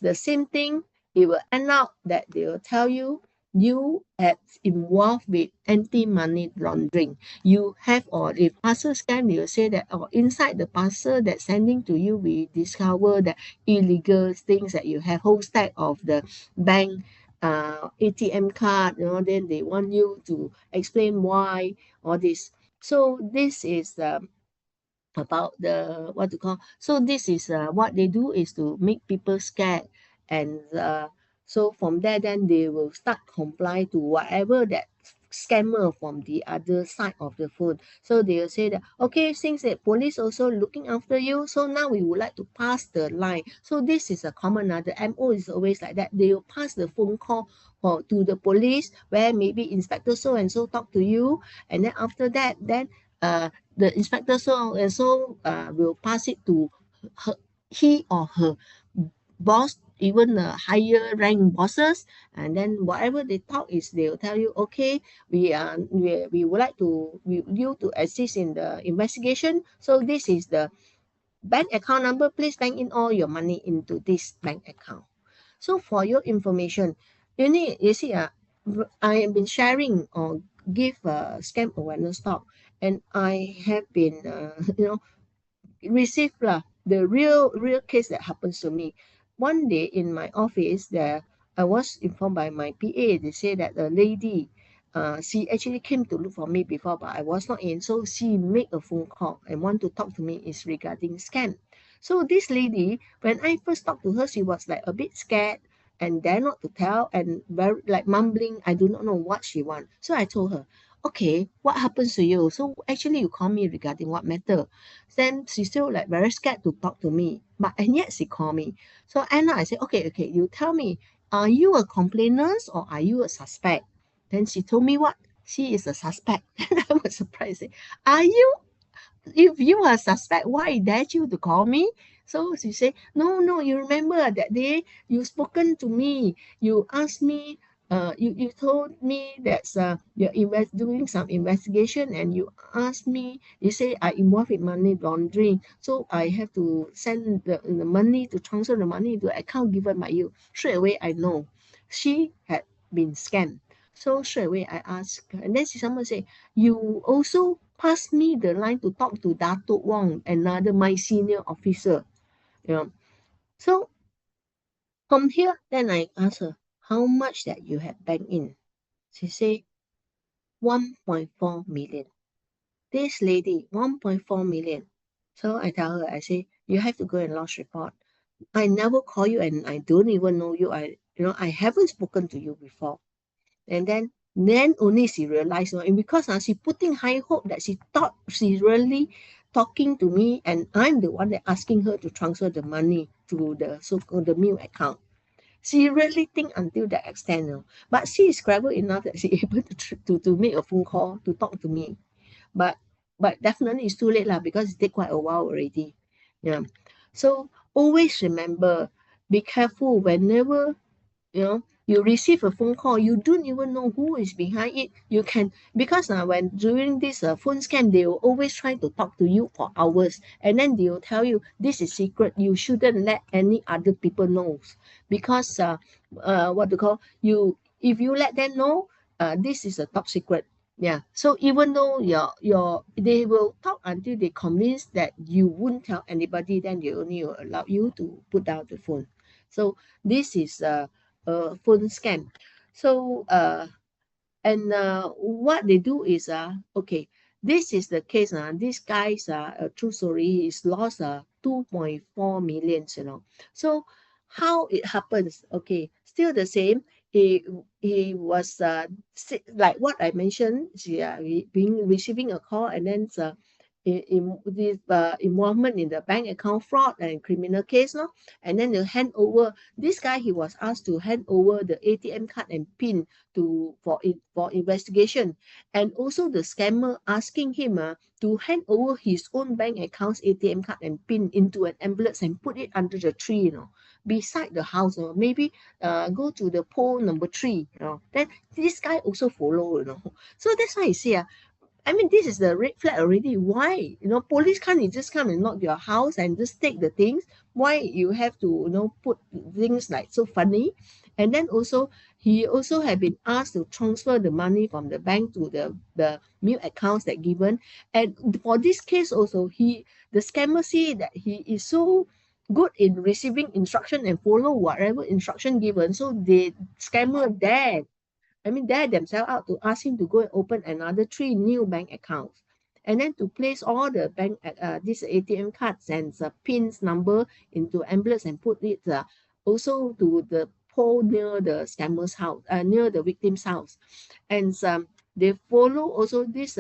the same thing. It will end up that they will tell you you have involved with anti-money laundering, you have, or if parcel scam, they will say that, oh, inside the parcel that sending to you, we discover that illegal things, that you have whole stack of the bank ATM card, then they want you to explain why all this. So this is about the what to call. So this is what they do is to make people scared, and so from there, then they will start comply to whatever that scammer from the other side of the phone. So they will say that, okay, since the police also looking after you, so now we would like to pass the line. So this is a common, the MO is always like that. They will pass the phone call to the police, where maybe inspector so and so talk to you, and then after that, then the inspector so and so will pass it to her, he or her boss, even the higher rank bosses, and then whatever they talk is they will tell you, okay, we would like you to assist in the investigation. So this is the bank account number. Please bank in all your money into this bank account. So for your information, you see, I have been sharing or give scam awareness talk, and I have been, received lah the real case that happens to me. One day in my office there, I was informed by my PA. They say that a lady, she actually came to look for me before, but I was not in. So she made a phone call and want to talk to me is regarding scam. So this lady, when I first talked to her, she was like a bit scared and dare not to tell, and very like mumbling. I do not know what she want. So I told her, okay, what happens to you? So actually you call me regarding what matter? Then she still like very scared to talk to me, but and yet she called me. So Anna, I said, okay, you tell me, are you a complainant or are you a suspect? Then she told me what? She is a suspect. And I was surprised. Are you, if you are suspect, why dare you to call me? So she said, no, you remember that day you spoken to me, you asked me, you told me that you're doing some investigation, and you asked me, you say I involved in money laundering, so I have to send the money, to transfer the money to the account given by you. Straight away I know she had been scammed. So straight away I asked, and then someone say, you also passed me the line to talk to Datuk Wong, another my senior officer. You know. So from here, then I asked her, how much that you have banked in? She said, 1.4 million. This lady, 1.4 million. So I tell her, I say, you have to go and lodge report. I never call you and I don't even know you. I haven't spoken to you before. And then only she realized, and because she putting high hope that she thought she's really talking to me, and I'm the one that asking her to transfer the money to the so-called the new account. She really think until that extent, but she is clever enough that she able to make a phone call to talk to me. But definitely it's too late lah, because it take quite a while already. Yeah. So always remember, be careful whenever you receive a phone call, you don't even know who is behind it. You can, because when during this phone scam, they will always try to talk to you for hours, and then they will tell you this is secret, you shouldn't let any other people know, because what to call you, if you let them know, this is a top secret. Yeah, so even though they will talk until they convince that you won't tell anybody, then they only will allow you to put down the phone. So this is phone scam. So what they do is okay, this is the case. This guy's a true story, is lost 2.4 million, So how it happens? Okay, still the same. He was like what I mentioned. Being receiving a call, and then this involvement in the bank account fraud and criminal case, no? And then they hand over this guy. He was asked to hand over the ATM card and PIN for investigation, and also the scammer asking him to hand over his own bank account's ATM card and PIN into an envelope and put it under the tree, beside the house, maybe go to the pole number 3, then this guy also follow, So that's why I say I mean, this is the red flag already. Why? Police can't just come and knock your house and just take the things. Why you have to, put things like so funny? And then also, he also have been asked to transfer the money from the bank to the new accounts that given. And for this case also, the scammer see that he is so good in receiving instruction and follow whatever instruction given. So the scammer dare themselves out to ask him to go and open another 3 new bank accounts, and then to place all the bank these ATM cards and pins number into envelopes and put it also to the pole near the scammer's house, near the victim's house. And they follow also this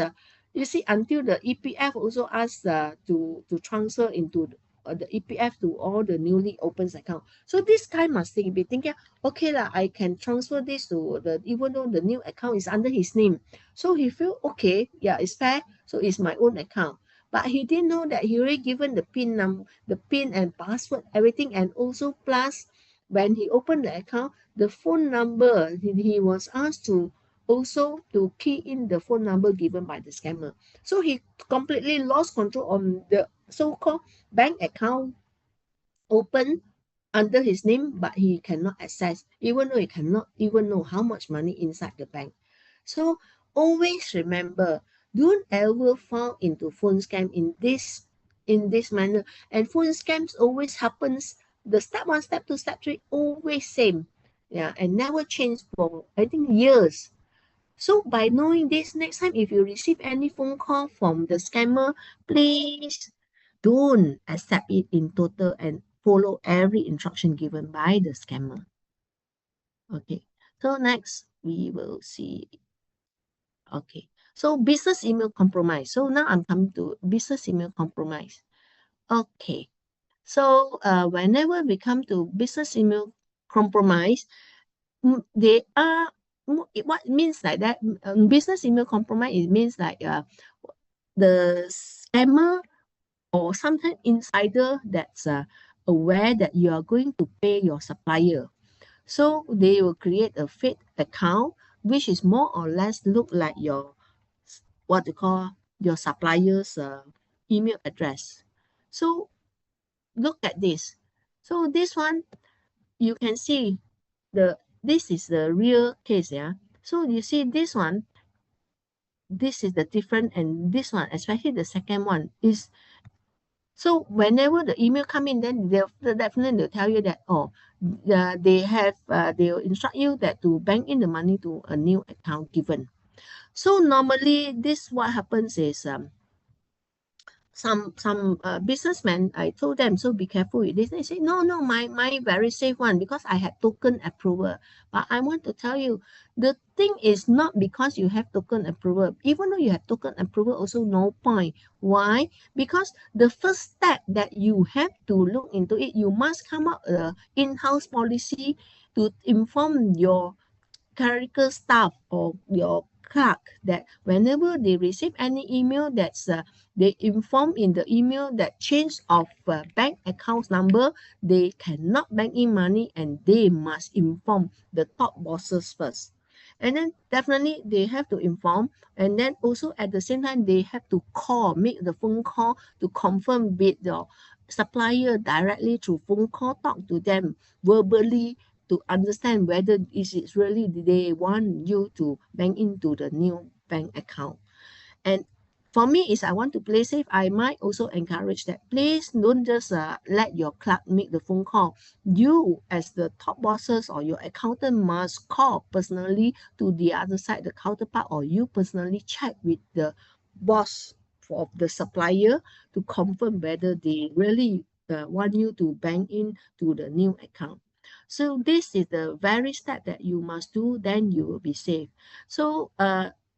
you see, until the EPF also asked to transfer into the EPF to all the newly opened account. So this guy must be thinking, okay lah, I can transfer this to even though the new account is under his name. So he feel okay, yeah, it's fair. So it's my own account. But he didn't know that he already given the PIN and password, everything, and also plus when he opened the account, the phone number, he was asked to also to key in the phone number given by the scammer. So he completely lost control on the so-called bank account open under his name, but he cannot access, even though he cannot even know how much money inside the bank. So always remember, don't ever fall into phone scam in this manner. And phone scams always happens, the step 1, step 2, step 3 always same, yeah, and never change for I think years. So by knowing this, next time if you receive any phone call from the scammer, please don't accept it in total and follow every instruction given by the scammer. Okay, so next we will see. Okay, so business email compromise. So now I'm coming to business email compromise. Okay, so whenever we come to business email compromise, they are what means like that. Business email compromise, it means like the scammer or sometimes insider that's aware that you are going to pay your supplier. So they will create a fake account, which is more or less look like your what you call your supplier's email address. So look at this. So this one, you can see this is the real case, yeah. So you see this one, this is the difference, and this one, especially the second one, is so whenever the email come in, then they'll definitely tell you that, oh, they'll instruct you that to bank in the money to a new account given. So normally this what happens is some businessmen, I told them, so be careful with this. They say, no, my very safe one, because I had token approval. But I want to tell you, the thing is not because you have token approval. Even though you have token approval, also no point. Why? Because the first step that you have to look into it, you must come up a in-house policy to inform your clerical staff or your clerk that whenever they receive any email that's they inform in the email that change of bank accounts number, they cannot bank in money, and they must inform the top bosses first. And then definitely they have to inform, and then also at the same time they have to make the phone call to confirm with your supplier directly through phone call, talk to them verbally to understand whether is it really they want you to bank into the new bank account. And for me is I want to play safe. I might also encourage that please don't just let your clerk make the phone call. You as the top bosses or your accountant must call personally to the other side, the counterpart, or you personally check with the boss of the supplier to confirm whether they really want you to bank in to the new account. So this is the very step that you must do, then you will be safe. So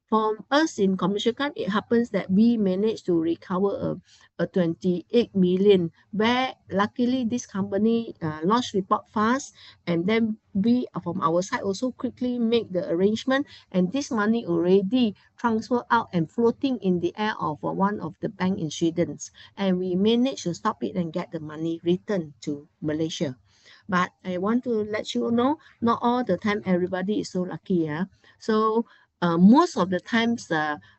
for us in Commercial Card, it happens that we managed to recover a 28 million, where luckily this company lodged report fast, and then we from our side also quickly make the arrangement, and this money already transferred out and floating in the air of one of the bank in Sweden, and we managed to stop it and get the money returned to Malaysia. But I want to let you know, not all the time everybody is so lucky. So most of the times,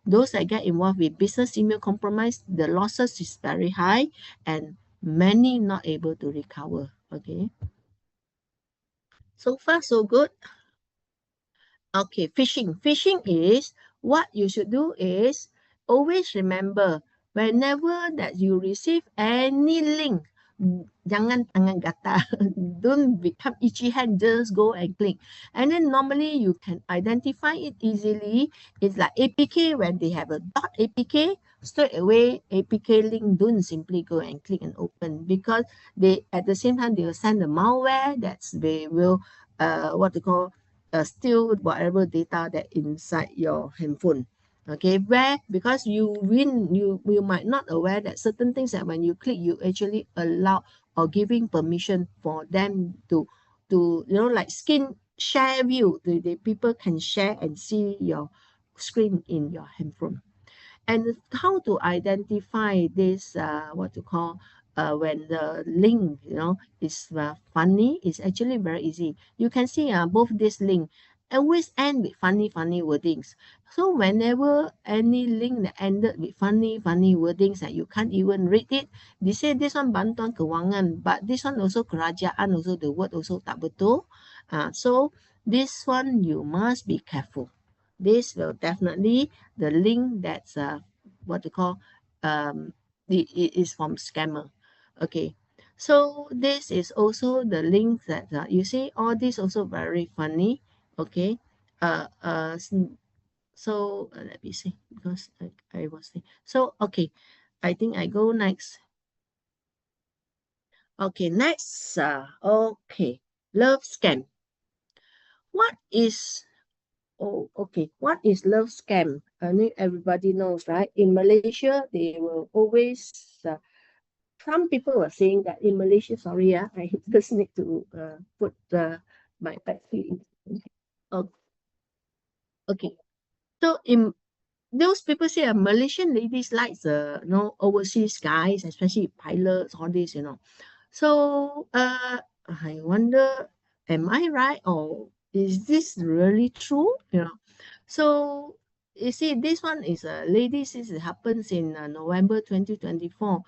those that get involved with business email compromise, the losses is very high, and many not able to recover. Okay. So far, so good. Okay, phishing. Phishing is what you should do is always remember whenever that you receive any link, jangan tangan gatal, don't become itchy hand, just go and click. And then normally you can identify it easily. It's like APK, when they have a .apk, straight away APK link, don't simply go and click and open, because they at the same time they will send the malware that they will what they call steal whatever data that inside your handphone. Okay, where because you might not aware that certain things that when you click, you actually allow or giving permission for them to like screen share view. The people can share and see your screen in your handphone. And how to identify this what to call when the link is funny, is actually very easy. You can see both this link always end with funny wordings. So whenever any link that ended with funny wordings that you can't even read it, they say this one bantuan kewangan, but this one also kerajaan, also the word also tak betul. So this one you must be careful. This will definitely the link that's what to call it is from scammer. Okay, so this is also the link that you see all this also very funny. Okay, so let me see, because I was saying, so okay, I think I go next. Okay, next okay, love scam. What is okay. What is love scam? I think everybody knows, right? In Malaysia, they will always, some people were saying that in Malaysia, sorry, I just need to put my battery in. Oh, okay. So in those people say Malaysian ladies like the overseas guys, especially pilots, all this. So I wonder, am I right, or is this really true? So you see, this one is a lady, since it happens in November 2024.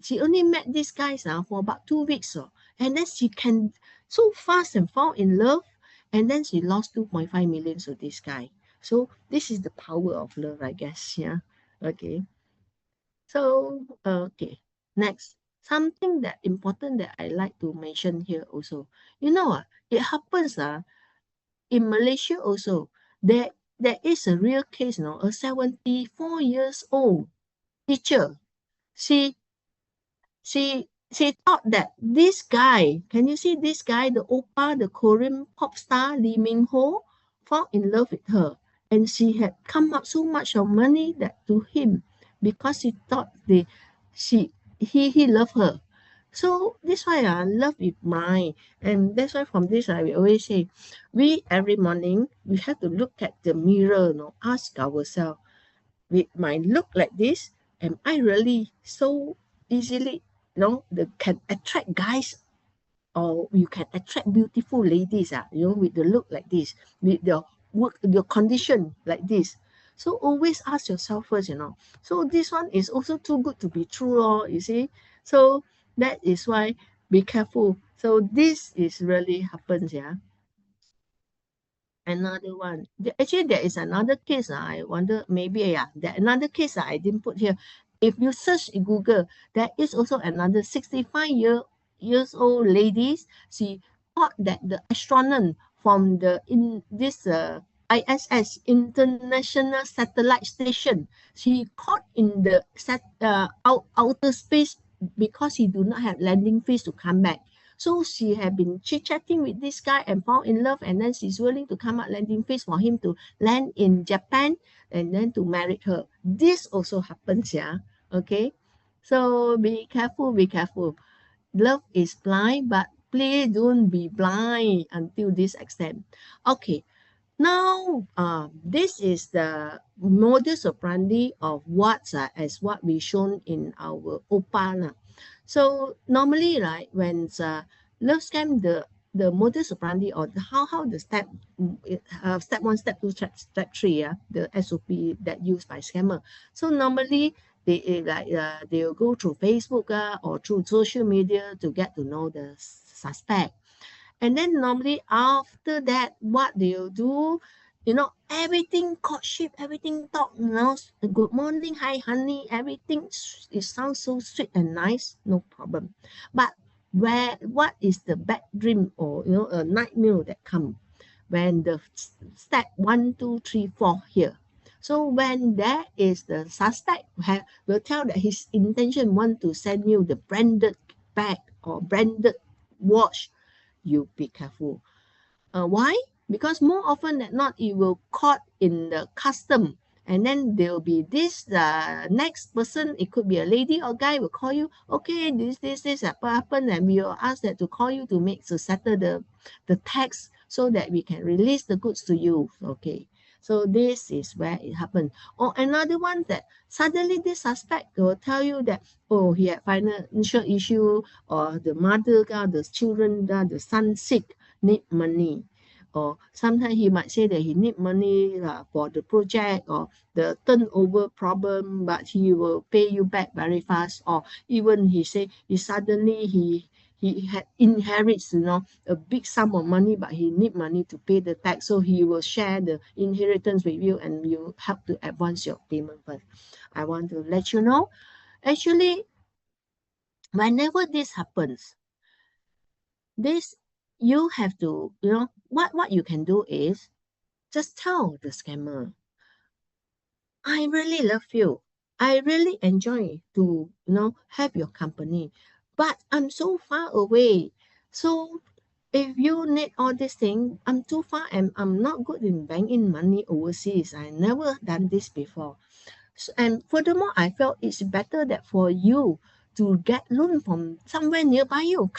She only met these guys for about 2 weeks, and then she can so fast and fall in love, and then she lost 2.5 million to this guy. So this is the power of love, I guess. Yeah. Okay. So okay. Next, something that important that I like to mention here also. You know, it happens in Malaysia also. There is a real case, no, a 74 years old teacher. She she thought that this guy, can you see this guy, the oppa, the Korean pop star Lee Min Ho, fall in love with her, and she had come up so much of money that to him because she thought he loved her. So this why love is blind, and that's why from this I will always say, we every morning we have to look at the mirror, ask ourselves, with my look like this, am I really so easily, can attract guys, or you can attract beautiful ladies, with the look like this, with your work, your condition like this. So always ask yourself first. So this one is also too good to be true, you see. So that is why be careful. So this is really happens, yeah. Another one. Actually, there is another case. I wonder, maybe, yeah, there another case I didn't put here. If you search in Google, there is also another 65 years old lady. She thought that the astronaut from in this ISS, International Satellite Station, she caught in the outer space because he do not have landing fees to come back. So she had been chit-chatting with this guy and fall in love, and then she's willing to come up landing fees for him to land in Japan and then to marry her. This also happens, yeah. Okay. So be careful, be careful. Love is blind, but please don't be blind until this extent. Okay. Now, this is the modus operandi of what we shown in our OPA. So normally, right, when love scam, the modus operandi, or how the step 1, step 2, step 3, the SOP that used by scammer. So normally they will go through Facebook or through social media to get to know the suspect. And then normally after that, what they'll do, everything courtship, everything talk, good morning, hi honey, everything, it sounds so sweet and nice, no problem. But what is the bad dream, or a nightmare that come when the step 1, 2, 3, 4 here. So when there is the suspect will tell that his intention want to send you the branded bag or branded watch, you be careful. Why? Because more often than not, it will caught in the custom, and then there will be this next person. It could be a lady or guy will call you. Okay, this happened, and we will ask that to call you to settle the tax so that we can release the goods to you. Okay. So this is where it happened. Or another one that suddenly this suspect will tell you that, oh, he had financial issue, or the mother, the children, the son sick, need money. Or sometimes he might say that he need money for the project or the turnover problem, but he will pay you back very fast. Or even he say he had inherits a big sum of money, but he need money to pay the tax, so he will share the inheritance with you, and you have to advance your payment first. I want to let you know, actually, whenever this happens, this you have to, what you can do is just tell the scammer, I really love you, I really enjoy to have your company, but I'm so far away. So if you need all these things, I'm too far, and I'm not good in banking money overseas. I never done this before. And furthermore, I felt it's better that for you to get loan from somewhere nearby you.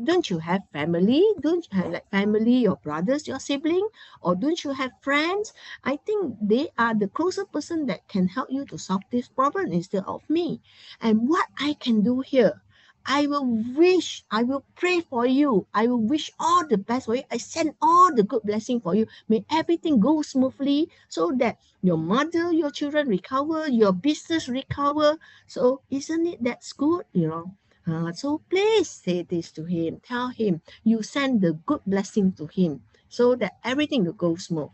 Don't you have family? Don't you have like family, your brothers, your sibling, or don't you have friends? I think they are the closer person that can help you to solve this problem instead of me. And what I can do here, I will pray for you. I will wish all the best for you. I send all the good blessing for you. May everything go smoothly so that your mother, your children recover, your business recover. So isn't it that's good, so please say this to him. Tell him you send the good blessing to him so that everything will go smooth.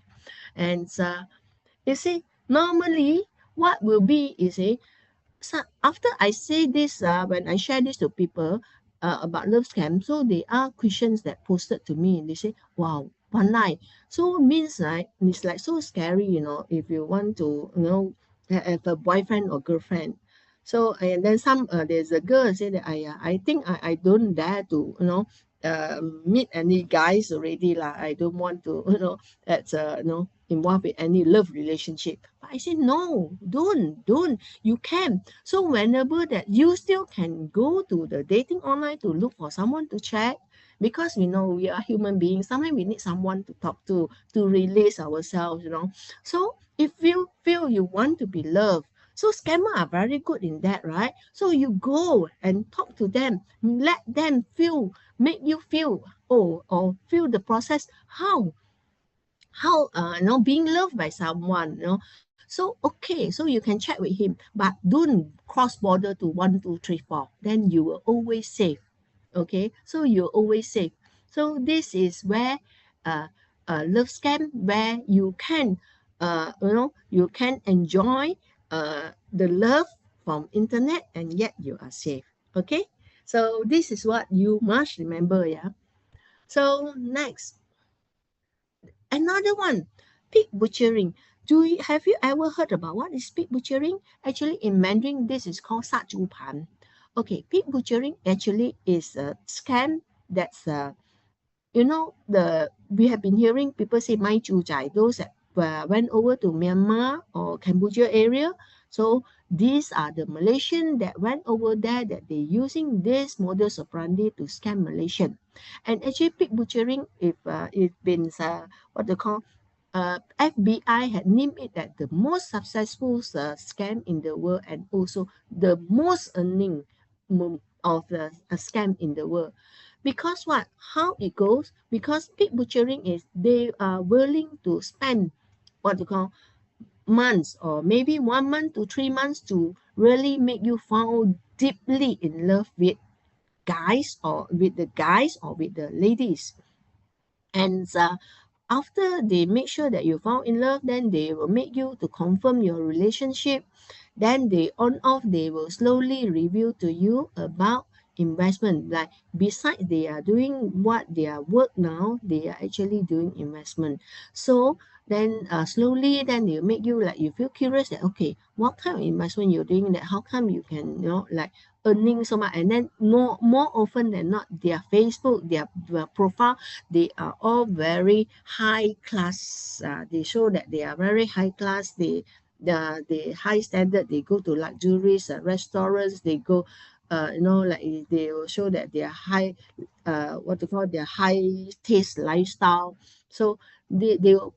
And You see, normally what will be is so after I say this, when I share this to people about love scam, so there are questions that posted to me and they say, wow, one night. So means like it's like so scary, if you want to, have a boyfriend or girlfriend. So and then some there's a girl say that I think I don't dare to, meet any guys already lah. I don't want to, that's involved in any love relationship. But I say no, don't. You can. So whenever that you still can go to the dating online to look for someone to chat, because we know we are human beings. Sometimes we need someone to talk to release ourselves, So if you feel you want to be loved, so scammer are very good in that, right? So you go and talk to them, let them feel, make you feel, or feel the process, how being loved by someone, so okay, so you can chat with him, but don't cross border to 1, 2, 3, 4, then you will always safe. Okay, so you're always safe. So this is where love scam, where you can you can enjoy the love from internet and yet you are safe. Okay, so this is what you must remember. Yeah, so next, another one, pig butchering. Have you ever heard about what is pig butchering? Actually, in Mandarin, this is called 杀猪盘. Okay, pig butchering actually is a scam that's we have been hearing people say "mai chu zai," those that went over to Myanmar or Cambodia area. So these are the Malaysian that went over there that they using this modus operandi to scam Malaysian. And actually, pig butchering, if it's been what they call FBI had named it that the most successful scam in the world and also the most earning of the scam in the world. Because what? How it goes? Because pig butchering is they are willing to spend what you call months or maybe 1 month to 3 months to really make you fall deeply in love with guys or with the guys or with the ladies. And after they make sure that you fall in love, then they will make you to confirm your relationship. Then they on off, they will slowly reveal to you about investment. Like besides they are doing what their work now, they are actually doing investment. So then slowly then they make you like you feel curious that okay, what kind of investment you're doing, that how come you can like earning so much. And then more often than not, their Facebook, their profile, they are all very high class. They show that they are very high class. The high standard. They go to luxurious restaurants. They go, like they will show that they are high, what to call their high taste lifestyle. So they'll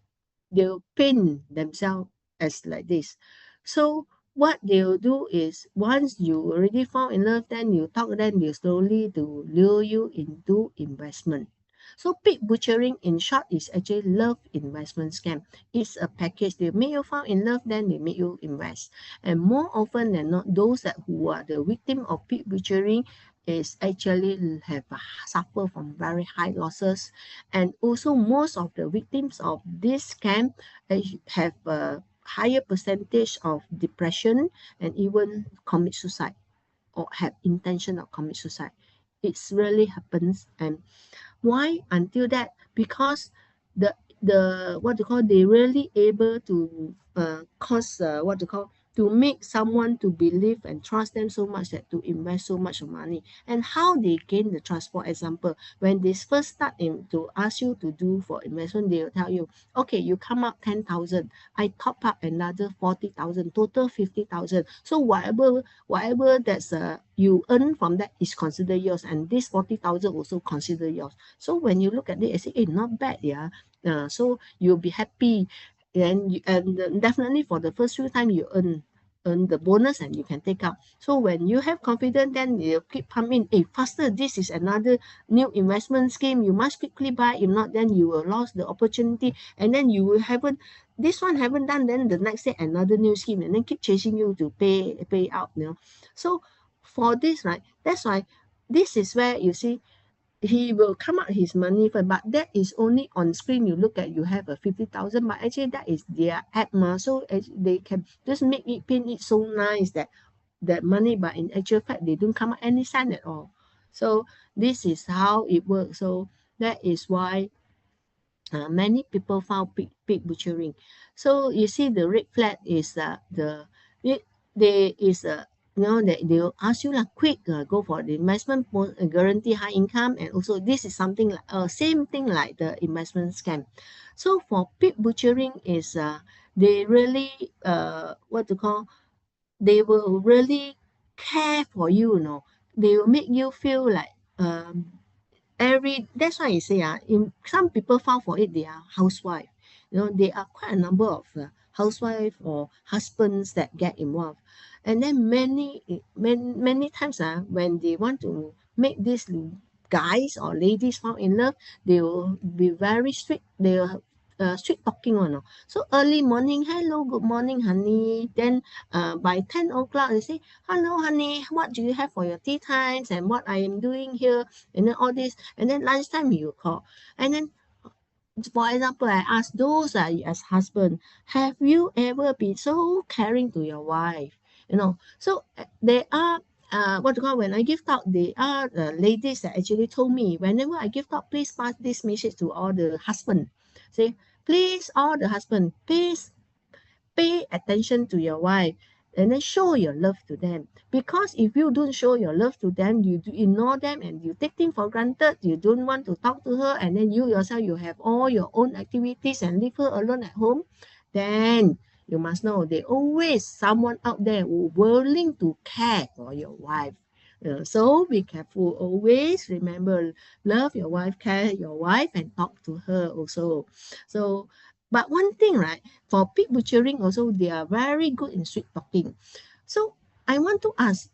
paint themselves as like this. So what they'll do is once you already fall in love, then you talk, then they slowly to lure you into investment. So pig butchering in short is actually love investment scam. It's a package. They make you fall in love, then they make you invest. And more often than not, those that who are the victim of pig butchering is actually have suffer from very high losses. And also most of the victims of this scam have a higher percentage of depression and even commit suicide or have intention of commit suicide. It's really happens. And why until that? Because the what to call, they really able to cause what to call, to make someone to believe and trust them so much that to invest so much money. And how they gain the trust, for example, when they first start in to ask you to do for investment, they will tell you, okay, you come up 10,000, I top up another 40,000, total 50,000. So whatever that's you earn from that is considered yours, and this 40,000 also consider yours. So when you look at it, I say, hey, not bad, yeah. So you'll be happy, and definitely for the first few time you earn the bonus and you can take out. So when you have confidence, then you keep pumping, hey, faster, this is another new investment scheme, you must quickly buy. If not, then you will lose the opportunity, and then you will haven't, this one haven't done, then the next day another new scheme, and then keep chasing you to pay out. So for this, right, that's why this is where you see he will come out his money first, but that is only on screen. You look at, you have a 50,000, but actually that is their app, so they can just make it, paint it so nice that money, but in actual fact they don't come out any cent at all. So this is how it works. So that is why many people found pig butchering. So you see the red flag is there is they will ask you like quick, go for the investment, guarantee high income, and also this is something like same thing like the investment scam. So for pig butchering is they really what to call, they will really care for you, they will make you feel like that's why I say in some people file for it, they are housewife. There are quite a number of housewife or husbands that get involved. And then many times when they want to make these guys or ladies fall in love, they will be very strict. They will sweet talking one. So early morning, hello, good morning, honey. Then by 10 o'clock, they say, hello, honey, what do you have for your tea times and what I am doing here, and then all this. And then lunchtime you call. And then, for example, I ask those as husband, have you ever been so caring to your wife? So there are what do you call, when I give talk, there are ladies that actually told me, whenever I give talk, please pass this message to all the husband. Say, please, all the husband, please pay attention to your wife and then show your love to them. Because if you don't show your love to them, you do ignore them and you take things for granted, you don't want to talk to her, and then you yourself, you have all your own activities and leave her alone at home, then you must know there always someone out there who willing to care for your wife. So be careful. Always remember, love your wife, care your wife, and talk to her also. So, but one thing, right? For pig butchering also, they are very good in sweet talking. So I want to ask,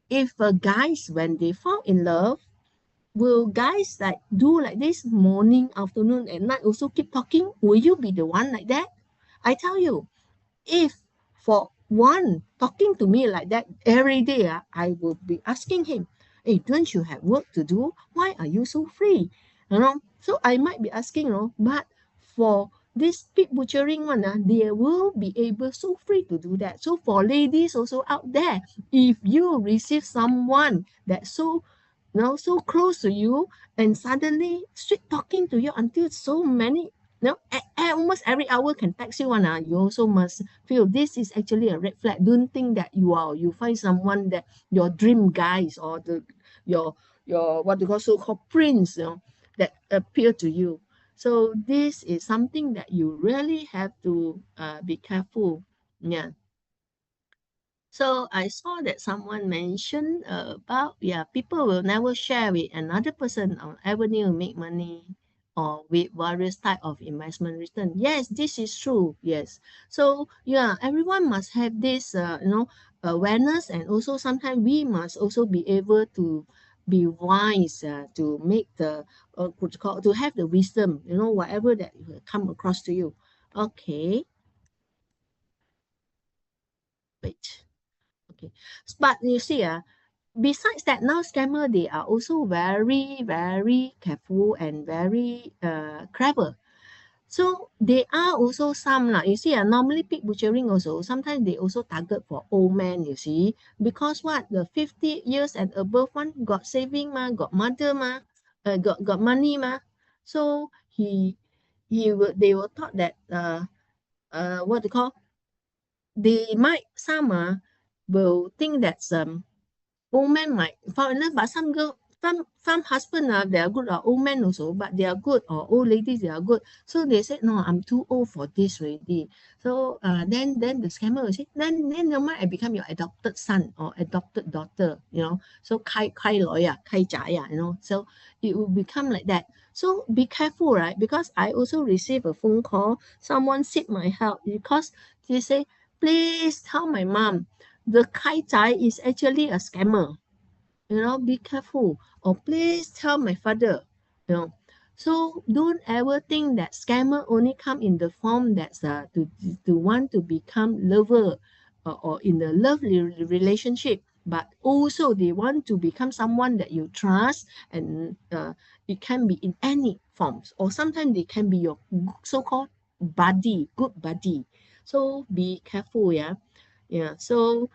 if guys, when they fall in love, will guys like do like this morning, afternoon, and night also keep talking? Will you be the one like that? I tell you, if for one talking to me like that every day, I will be asking him, hey, don't you have work to do? Why are you so free? So I might be asking, but for this pig butchering one, they will be able so free to do that. So for ladies also out there, if you receive someone that's so close to you and suddenly sweet talking to you until so many, almost every hour can text you one, you also must feel this is actually a red flag. Don't think that you find someone that your dream guys or your what you call so-called prince, that appear to you. So this is something that you really have to be careful. Yeah. So I saw that someone mentioned about, people will never share with another person on avenue to make money or with various type of investment return. Yes, this is true. Yes. So everyone must have this awareness, and also sometimes we must also be able to be wise, to make the to have the wisdom, whatever that will come across to you. Okay. Wait. Okay. But you see, besides that, now scammer, they are also very, very careful and very clever. So there are also some you see, normally pig butchering also, sometimes they also target for old men, you see, because what, the 50 years and above one got saving got mother got money so they will thought that what they call, they might some will think that old men might fall in love, but some husband they are good, or old men also, but they are good, or old ladies they are good. So they said, no, I'm too old for this already. So then the scammer will say, then never mind, I become your adopted son or adopted daughter, So kai lawyer, kai jaya, So it will become like that. So be careful, right? Because I also received a phone call. Someone seek my help because they say, please tell my mom the Kai Zai is actually a scammer. Be careful. Or please tell my father. So don't ever think that scammer only come in the form that's to want to become lover or in the love relationship. but also they want to become someone that you trust, and it can be in any forms, or sometimes they can be your so-called buddy, good buddy. So be careful, yeah. Yeah, so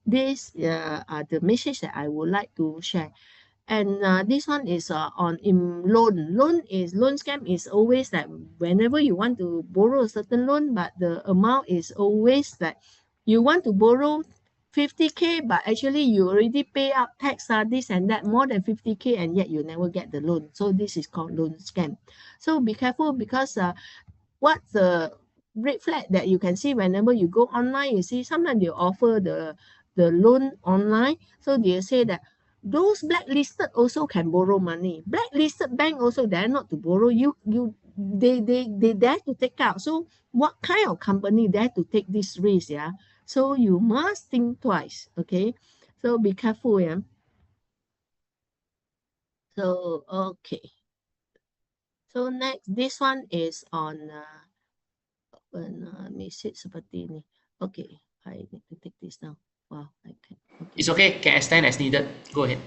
this are the message that I would like to share. And this one is on in loan. Loan scam is always that whenever you want to borrow a certain loan, but the amount is always that you want to borrow 50K, but actually you already pay up tax, this and that, more than 50K, and yet you never get the loan. So this is called loan scam. So be careful, because what's the red flag that you can see whenever you go online? You see sometimes they offer the loan online, so they say that those blacklisted also can borrow money. Blacklisted bank also dare not to borrow they dare to take out. So what kind of company dare to take this risk? Yeah, so you must think twice. Okay, so be careful. Yeah. So okay, so next, this one is on message seperti ni. Okay, I need to take this now. Wow, I can. Okay. It's okay, can extend as needed. Go ahead.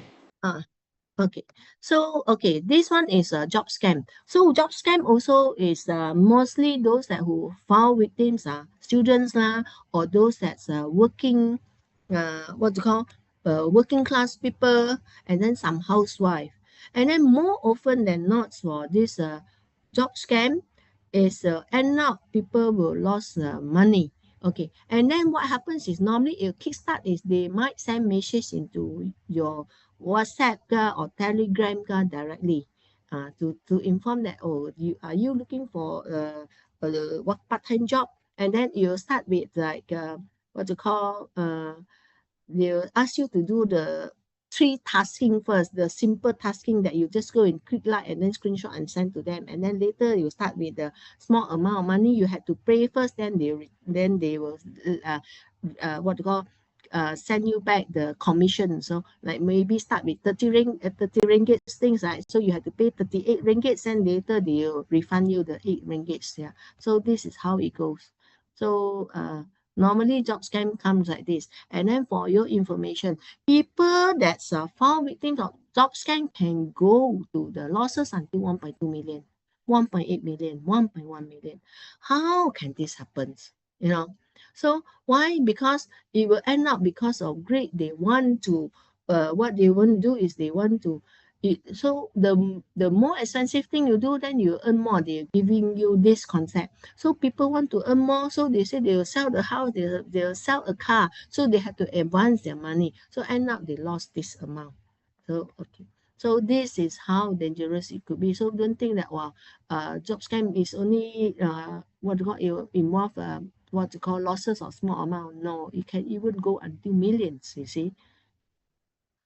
Okay. So, okay, this one is a job scam. So, job scam also is mostly those that who fall victims are students lah, or those that's working, what to call, working class people, and then some housewife. And then more often than not for this job scam is end up people will lose money. Okay, and then what happens is normally it kickstart is they might send message into your WhatsApp or Telegram directly to inform that, oh, you looking for what part-time job, and then you start with like what to call they'll ask you to do the three tasking first, the simple tasking that you just go and click like and then screenshot and send to them, and then later you start with the small amount of money you had to pay first, then they will what to call send you back the commission. So like maybe start with 30 ringgit things, right? So you have to pay 38 ringgit, and later they'll refund you the 8 ringgit. Yeah. So this is how it goes. So normally job scam comes like this. And then for your information, people that found victims of job scam can go to the losses until 1.2 million, 1.8 million, 1.1 million. How can this happen? You know, so why? Because it will end up because of greed. They want to, what they want to do is they want to, so the more expensive thing you do, then you earn more. They're giving you this concept. So people want to earn more, so they say they will sell the house, they'll sell a car, so they have to advance their money. So end up they lost this amount. So okay. So this is how dangerous it could be. So don't think that job scam is only what you call it involve what you call losses of small amount. No, it can even go until millions. You see.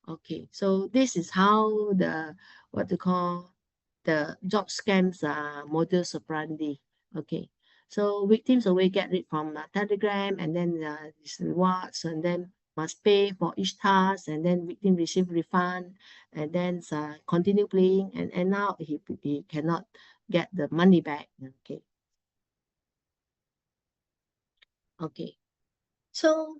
Okay, so this is how the what to call the job scams modus operandi. Okay, so victims always get it from Telegram, and then these rewards, and then must pay for each task, and then victim receive refund, and then continue playing, and now he cannot get the money back. Okay. Okay, so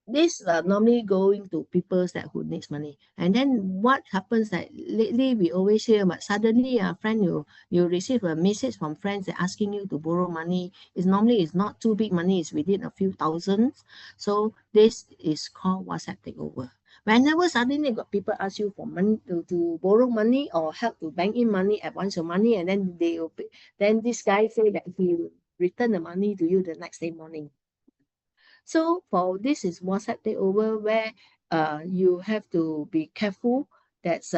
this normally going to people that who needs money. And then what happens that lately we always hear, but suddenly a friend you receive a message from friends that asking you to borrow money. Is normally it's not too big money, it's within a few thousands. So this is called WhatsApp takeover. Whenever suddenly got people ask you for money to borrow money or help to bank in money, advance your money, and then they will pay, then this guy say that he will return the money to you the next day morning. So for this is WhatsApp takeover, where you have to be careful. That's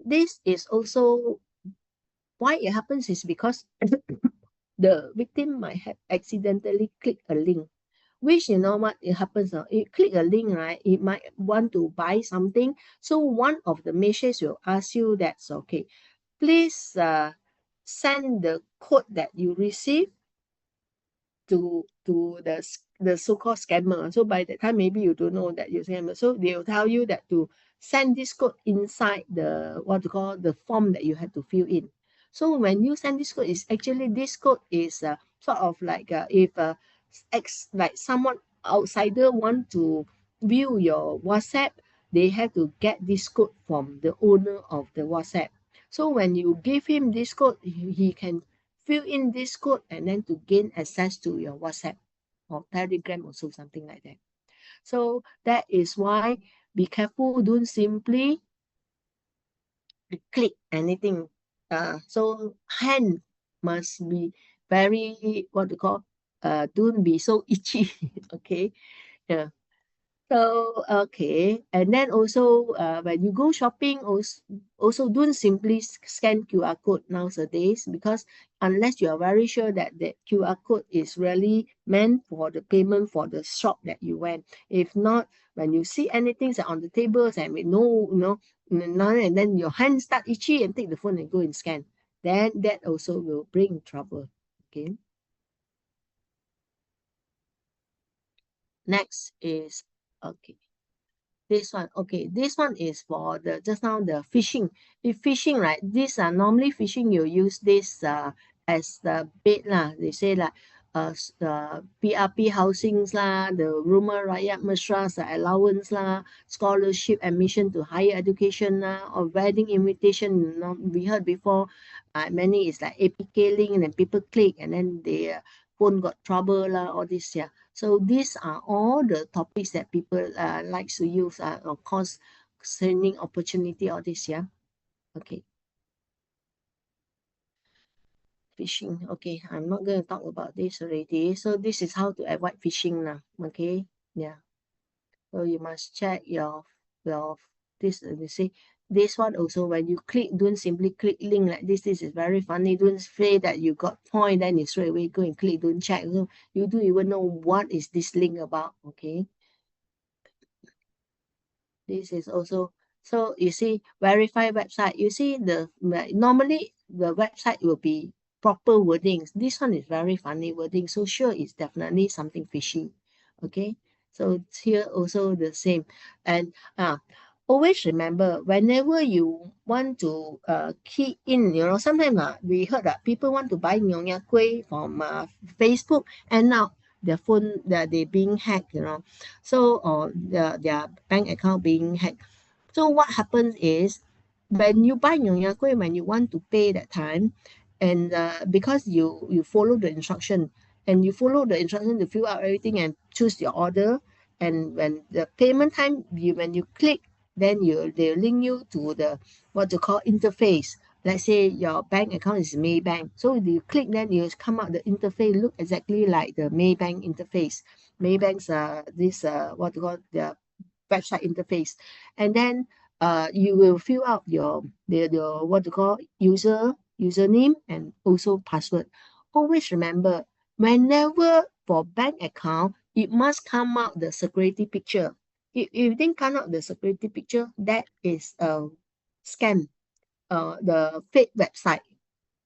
this is also why it happens is because the victim might have accidentally clicked a link, which you know what it happens. It click a link, right? It might want to buy something. So one of the messages will ask you that's okay. Please send the code that you receive to the so-called scammer. So by that time, maybe you don't know that you're scammer. So they'll tell you that to send this code inside the what to call the form that you have to fill in. So when you send this code, is actually this code is sort of like if like someone outsider want to view your WhatsApp, they have to get this code from the owner of the WhatsApp. So when you give him this code, he can fill in this code and then to gain access to your WhatsApp or Telegram also, something like that. So that is why be careful, don't simply click anything. So hand must be very, what to call, don't be so itchy. Okay. Yeah. So, okay. And then also, when you go shopping, also don't simply scan QR code nowadays, because unless you are very sure that the QR code is really meant for the payment for the shop that you went. If not, when you see anything on the tables and with no, and then your hands start itchy and take the phone and go and scan, then that also will bring trouble. Okay. Next is, okay. This one, okay, this one is for the just now the fishing. If fishing, right, these are normally fishing, you use this as the bait lah. They say like PRP housings lah, the Rumah Rakyat Mesra, the allowance lah, scholarship admission to higher education lah, or wedding invitation. You know, we heard before, many is like APK link and then people click and then their phone got trouble lah, all this, yeah. So these are all the topics that people like to use, of course, concerning opportunity, all this, yeah. Okay. Phishing. Okay, I'm not going to talk about this already. So this is how to avoid phishing now. Okay, yeah. So you must check your this. You see, this one also, when you click, don't simply click link like this. This is very funny. Don't say that you got point, then you straight away go and click. Don't check. So you don't even know what is this link about. Okay. This is also, so you see, verify website. You see normally the website will be proper wordings. This one is very funny wording. So sure, it's definitely something fishy. Okay. So here also the same. And always remember, whenever you want to key in, sometimes we heard that people want to buy Nyonya Kueh from Facebook, and now their phone, they being hacked, so, or their bank account being hacked. So what happens is, when you buy Nyonya Kueh, when you want to pay that time, and because you follow the instruction, and you follow the instruction to fill out everything and choose your order, and when the payment time, when you click, then they link you to the, what to call, interface. Let's say your bank account is Maybank. So you click, then you come out the interface look exactly like the Maybank interface. Maybank's this what to call, the website interface. And then you will fill out your what to call, username and also password. Always remember, whenever for bank account, it must come out the security picture. If you didn't come out the security picture, that is a scam, the fake website.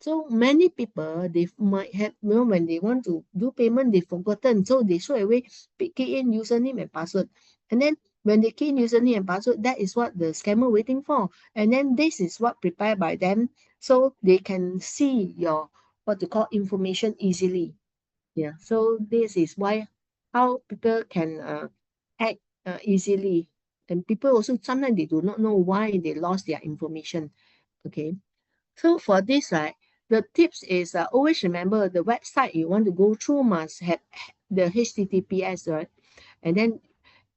So many people, they might have, when they want to do payment, they've forgotten. So they straight away key in username and password. And then when they key in username and password, that is what the scammer waiting for. And then this is what prepared by them, so they can see your, what to call, information easily. Yeah. So this is why, how people can act easily. And people also, sometimes they do not know why they lost their information. Okay. So for this, right, the tips is always remember, the website you want to go through must have the HTTPS, right? And then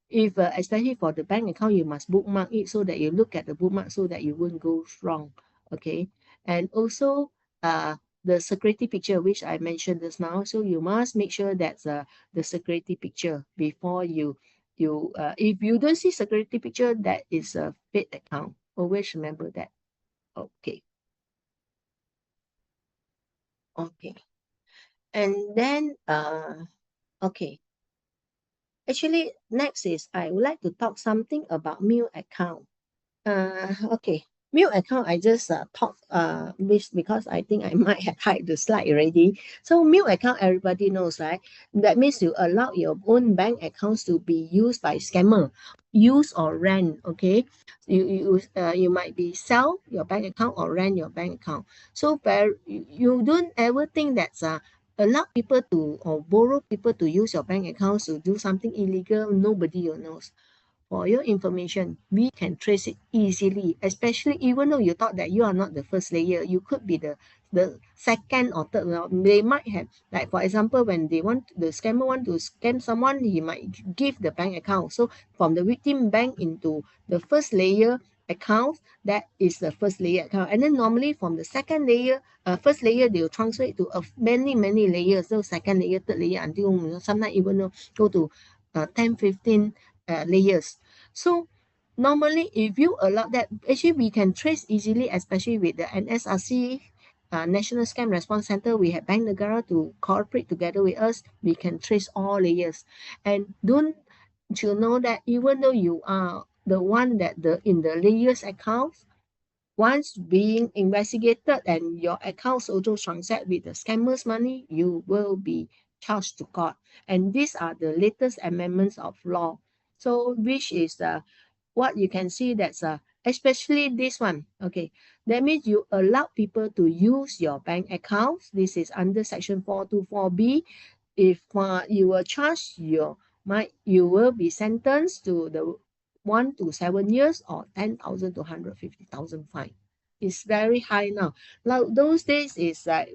if especially for the bank account, you must bookmark it so that you look at the bookmark so that you won't go wrong. Okay. And also the security picture, which I mentioned just now. So you must make sure that's the security picture before you if you don't see security picture, that is a fake account. Always remember that. Okay. Okay. And then, okay. Actually, next is I would like to talk something about Mail account. Okay. Mail account, I just talk because I think I might have hide the slide already. So Mail account, everybody knows, right? That means you allow your own bank accounts to be used by scammer, use or rent. Okay, you might be sell your bank account or rent your bank account. So you don't ever think that's allow people to or borrow people to use your bank accounts to do something illegal, nobody will knows. For your information, we can trace it easily, especially even though you thought that you are not the first layer, you could be the second or third. They might have, like for example, when the scammer want to scam someone, he might give the bank account. So from the victim bank into the first layer account, that is the first layer account. And then normally from the second layer, first layer, they will transfer it to many layers. So second layer, third layer, until sometimes even go to 10, 15 layers. So normally, if you allow that, actually we can trace easily, especially with the NSRC, National Scam Response Center. We have Bank Negara to cooperate together with us. We can trace all layers, and don't you know that even though you are the one that in the layers accounts, once being investigated and your accounts also transact with the scammers' money, you will be charged to court. And these are the latest amendments of law. So which is what you can see that's especially this one. Okay, that means you allow people to use your bank accounts. This is under section 424B. If you were charged, you will be sentenced to the 1 to 7 years or 10,000 to 150,000 fine. It's very high now. Now those days is like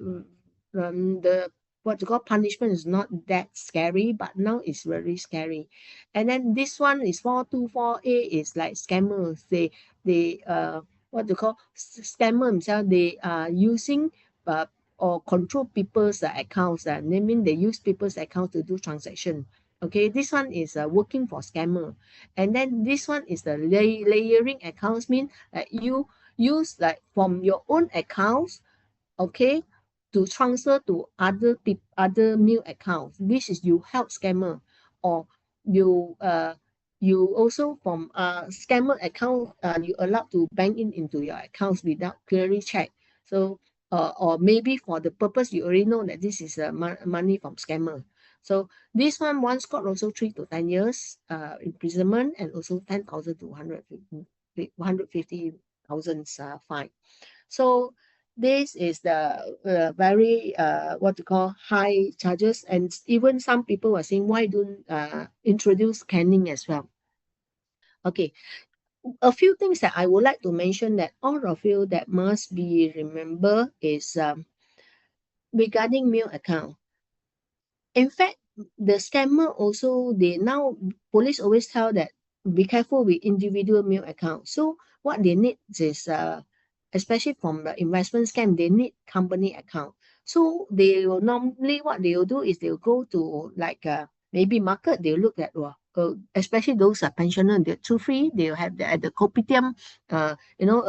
the what you call punishment is not that scary, but now it's very scary. And then this one is 424A is like scammers. They what you call scammer themselves. They are using or control people's accounts. That mean they use people's accounts to do transaction. Okay, this one is working for scammer, and then this one is the layering accounts. Mean that you use like from your own accounts, okay, to transfer to other new accounts. This is you help scammer, or you also from scammer account you allowed to bank into your accounts without clearly check. So or maybe for the purpose you already know that this is money from scammer. So this one got also 3 to 10 years imprisonment, and also 10,000 to 150,000 fine. So this is the very what you call high charges, and even some people were saying why don't introduce scanning as well. Okay, a few things that I would like to mention that all of you that must be remember is regarding mail account. In fact, the scammer also, they now police always tell that be careful with individual mail account. So what they need is especially from the investment scam, they need company account. So they will normally what they will do is they will go to like maybe market, they'll look at especially those pensioner, they're too free, they'll have at the kopitiam, a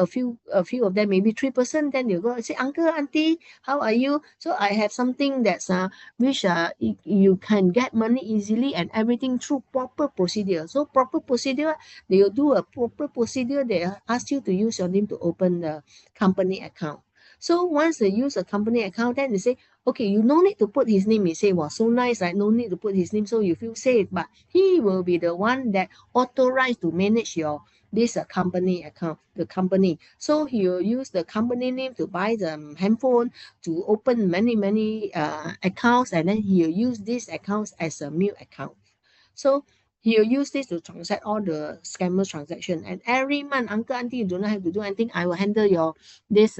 few of them, maybe 3%, then they'll go and say, uncle, auntie, how are you? So I have something that's which you can get money easily and everything through proper procedure. So proper procedure, they will do a proper procedure. They ask you to use your name to open the company account. So once they use a company account, then they say, okay, you no need to put his name. He say, wow, so nice, right? No need to put his name, so you feel safe. But he will be the one that authorized to manage your this company account, the company. So he will use the company name to buy the handphone, to open many accounts, and then he will use these accounts as a mail account. So he'll use this to transact all the scammer transaction. And every month, uncle, auntie, you do not have to do anything. I will handle your this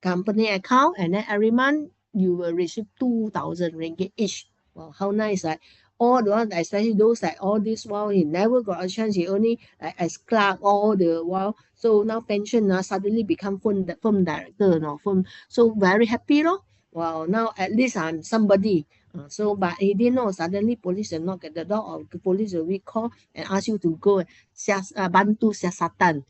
company account, and then every month you will receive 2,000 ringgit each. Wow, how nice, right? All the ones, especially those that all this while he never got a chance, he only as clerk all the while. So now pension suddenly become firm director, firm. So very happy, no? Wow, now at least I'm somebody. So, but he didn't know. Suddenly, police will knock at the door, or the police will recall and ask you to go bantu siasatan.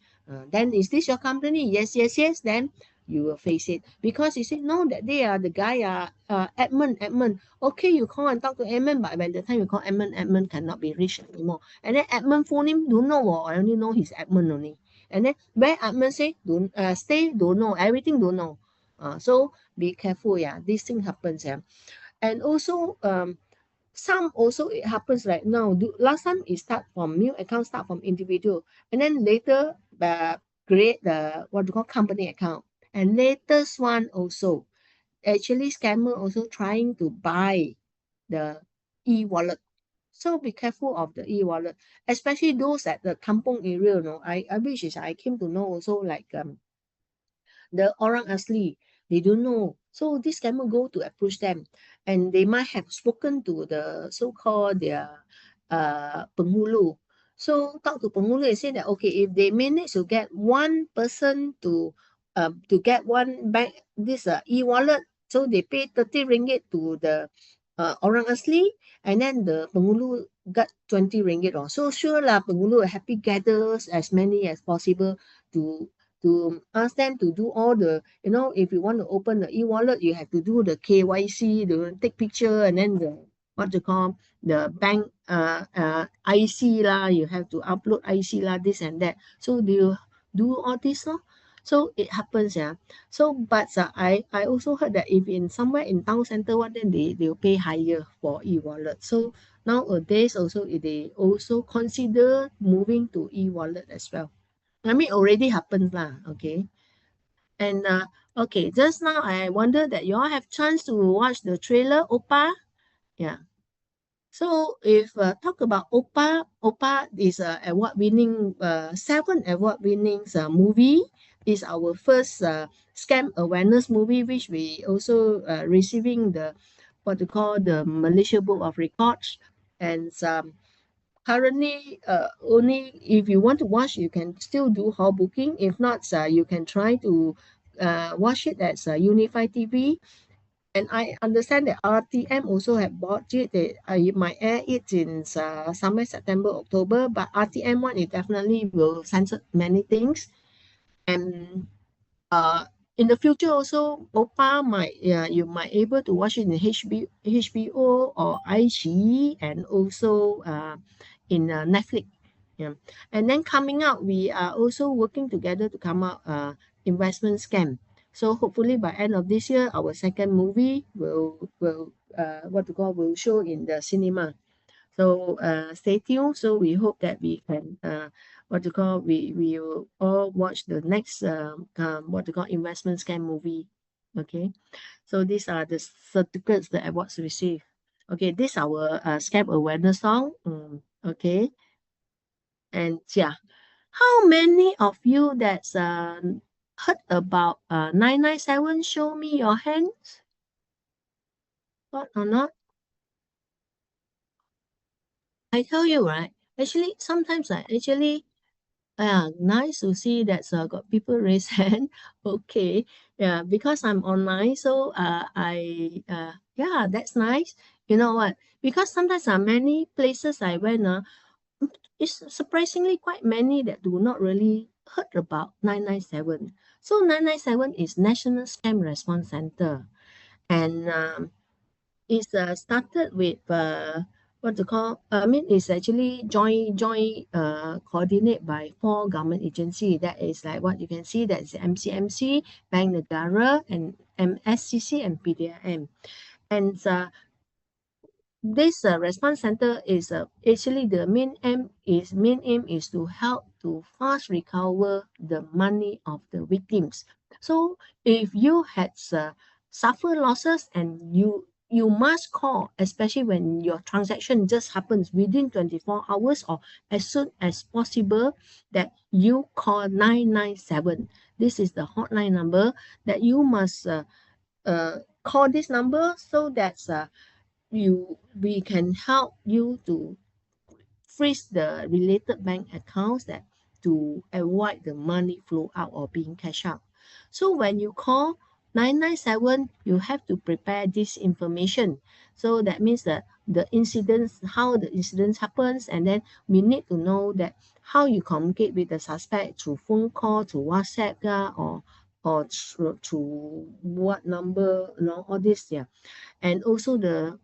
Then is this your company? Yes, yes, yes. Then you will face it, because he said no, that they are the guy Edmund. Okay, you call and talk to Edmund, but by the time you call Edmund cannot be reached anymore. And then Edmund phone him, don't know. I only know he's Edmund only. And then where Edmund say don't stay, don't know, everything don't know. So be careful, yeah. This thing happens, yeah. And also some also it happens like now. Last time it start from new account, start from individual, and then later create the what you call company account. And latest one also actually scammer also trying to buy the e-wallet. So be careful of the e-wallet, especially those at the kampong area. I wish is I came to know also like the orang asli, they don't know. So this scammer go to approach them, and they might have spoken to the so-called their penghulu. So talk to penghulu, they say that okay, if they manage to get one person to get one bank this e-wallet, so they pay 30 ringgit to the orang asli, and then the penghulu got 20 ringgit. So sure lah, penghulu happy gathers as many as possible to ask them to do all the, if you want to open the e-wallet, you have to do the KYC, to take picture, and then the what you call the bank IC lah, you have to upload IC lah, this and that. So do you do all this lor? So it happens, yeah. So but I also heard that if in somewhere in town center one, then they'll pay higher for e-wallet. So nowadays also they also consider moving to e-wallet as well. I mean, already happened lah, okay. And okay, just now I wonder that you all have chance to watch the trailer, Oppa. Yeah. So if talk about Oppa is award-winning, 7 award-winning movie. Is our first scam awareness movie, which we also receiving the what you call the Malaysia Book of Records, and currently only if you want to watch, you can still do hall booking. If not, you can try to watch it at Unify TV. And I understand that RTM also have bought it. It might air it in somewhere September, October, but RTM one, it definitely will censor many things. And in the future also, Oppa might you might able to watch it in HBO or iQIYI, and also in Netflix. Yeah. And then coming out, we are also working together to come out investment scam. So hopefully by end of this year, our second movie will will show in the cinema. So stay tuned. So we hope that we can we will all watch the next investment scam movie. Okay. So these are the certificates, the awards received. Okay, this is our scam awareness song. Okay. And yeah, how many of you that's heard about 997? Show me your hands. What or not? I tell you, right? Actually, sometimes nice to see that got people raise hand. Okay, yeah, because I'm online, so yeah, that's nice. You know what? Because sometimes many places I went, it's surprisingly quite many that do not really heard about 997. So 997 is National Scam Response Center, and it's started with it's actually joint coordinate by 4 government agency. That is like what you can see, that's MCMC, Bank Negara, and MSCC, and PDRM. And this response center is actually the main aim is to help to fast recover the money of the victims. So if you had suffer losses, and you must call, especially when your transaction just happens within 24 hours or as soon as possible, that you call 997. This is the hotline number that you must call this number, so that we can help you to freeze the related bank accounts that to avoid the money flow out or being cashed out. So when you call 997, you have to prepare this information. So that means that how the incidents happens, and then we need to know that how you communicate with the suspect, through phone call, through WhatsApp, or through what number, all this, yeah. And also the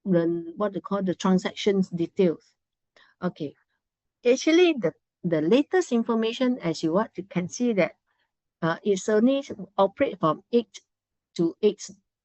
what they call the transactions details. Okay, actually the latest information, as you can see, that it's only operate from 8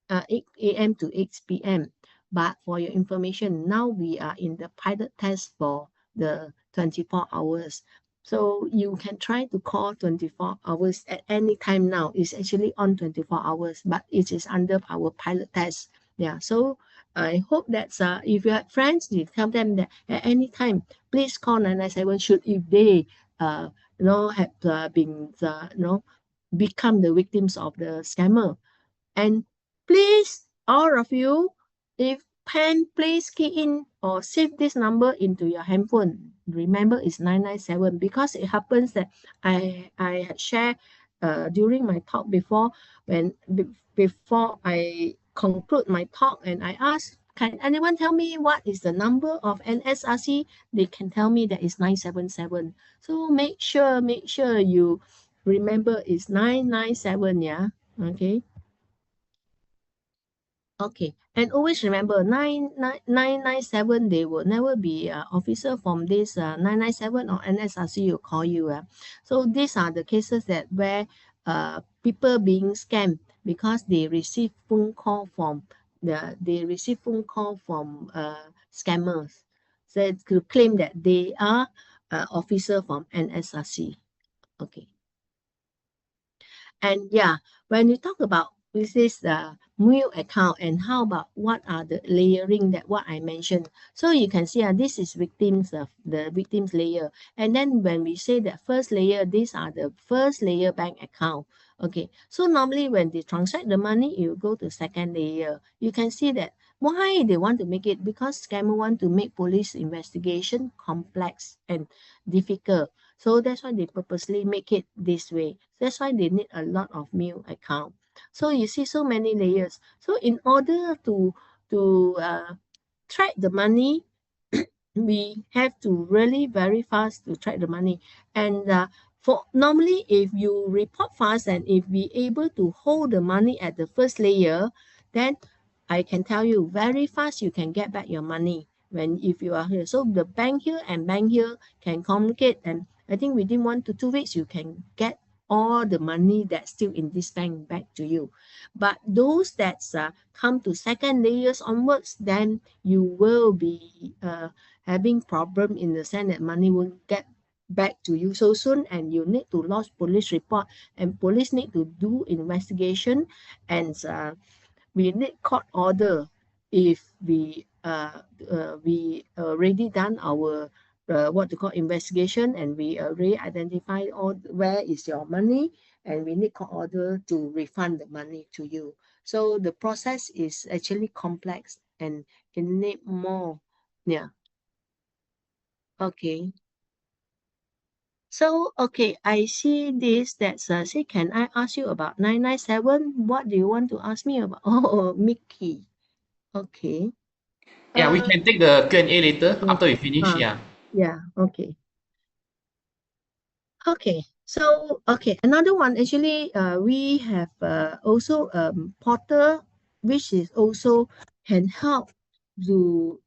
a.m. to 8 p.m. But for your information, now we are in the pilot test for the 24 hours. So you can try to call 24 hours at any time now. It's actually on 24 hours, but it is under our pilot test. Yeah, so I hope that if you have friends, you tell them that at any time, please call 997 should if they have been become the victims of the scammer. And please, all of you, if can, please key in or save this number into your handphone. Remember, it's 997 because it happens that I had shared during my talk before before I conclude my talk and I asked, can anyone tell me what is the number of NSRC? They can tell me that it's 977. So make sure you remember it's 997, yeah. Okay. Okay, and always remember 997, they will never be officer from this 997 or NSRC will call you. So these are the cases that where people being scammed because they receive phone call from scammers. So to claim that they are officer from NSRC. Okay. And yeah, when you talk about this is the mule account and how about what are the layering that what I mentioned. So you can see this is victims of the victims layer. And then when we say that first layer, these are the first layer bank account. Okay, so normally when they transact the money, you go to second layer. You can see that why they want to make it because scammer want to make police investigation complex and difficult. So that's why they purposely make it this way. That's why they need a lot of mule account. So you see so many layers. So in order to track the money, we have to really very fast to track the money. And for normally, if you report fast and if we able to hold the money at the first layer, then I can tell you very fast you can get back your money when if you are here. So the bank here and bank here can communicate, and I think within 1 to 2 weeks you can get all the money that's still in this bank back to you. But those that come to second layers onwards, then you will be having problem in the sense that money won't get back to you so soon, and you need to lodge police report, and police need to do investigation, and we need court order if we already done our what to call investigation, and we already identified all where is your money, and we need court order to refund the money to you. So the process is actually complex and it need more. Yeah. Okay. So, okay, I see this that's say, can I ask you about 997? What do you want to ask me about? Oh, Mickey. Okay. Yeah, we can take the Q&A later after we finish. uh, Yeah. yeah, okay. Okay, so another one actually we have also portal which is also can help to,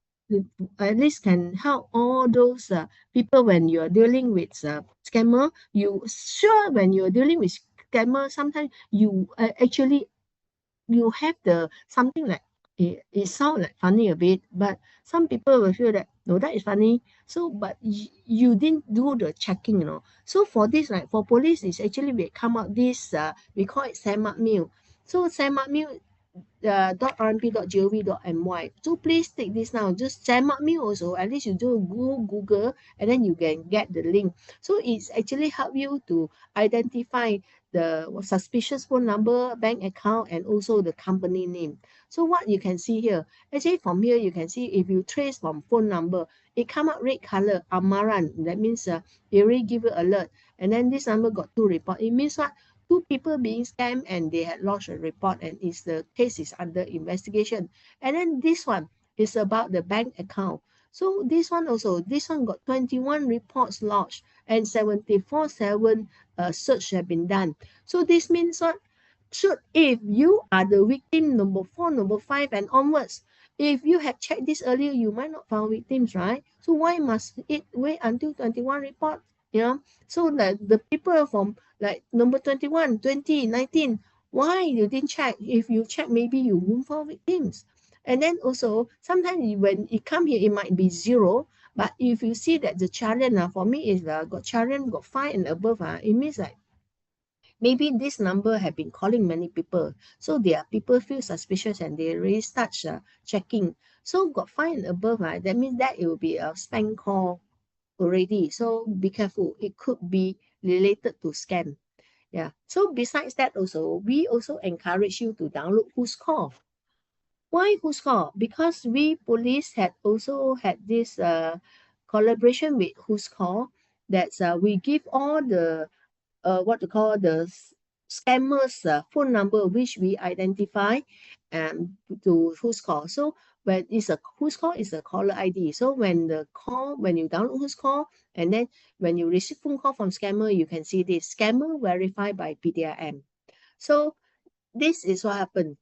at least can help all those people when you're dealing with scammer. You sure when you're dealing with scammer, sometimes you actually you have the something like it sounds like funny a bit, but some people will feel that no, that is funny. So, but you didn't do the checking, you know. So for this, like for police, is actually we come out this we call it SAMAK So SAMAK .rmp.gov.my. So please take this now. Just SAMAK also. At least you do Google and then you can get the link. So it's actually help you to identify the suspicious phone number, bank account, and also the company name. So what you can see here, actually from here you can see if you trace from phone number, it come out red color, Amaran. That means it already give you alert. And then this number got 2 report. It means what? 2 people being scammed and they had lodged a report, and is the case is under investigation. And then this one is about the bank account. So this one got 21 reports lodged and 74/7 search have been done. So this means what? Should if you are the victim number 4, number 5, and onwards, if you have checked this earlier, you might not found victims, right? So why must it wait until 21 report? You know, so the people from like number 21, 20, 19, why you didn't check? If you check, maybe you won't find victims. And then also sometimes when it come here, it might be 0, But if you see that the challenge for me is got challenge got 5 and above, it means like maybe this number have been calling many people. So their people feel suspicious and they really start checking. So got 5 and above, that means that it will be a spam call already. So be careful. It could be related to scam. Yeah. So besides that also, we also encourage you to download Who's Call. Why Who's Call? Because we police had also had this collaboration with Who's Call, that we give all the what to call the scammers phone number which we identify to Who's Call. So when it's a Who's Call is a caller ID. So when you download Who's Call, and then when you receive phone call from scammer, you can see this scammer verified by PDRM. So this is what happened.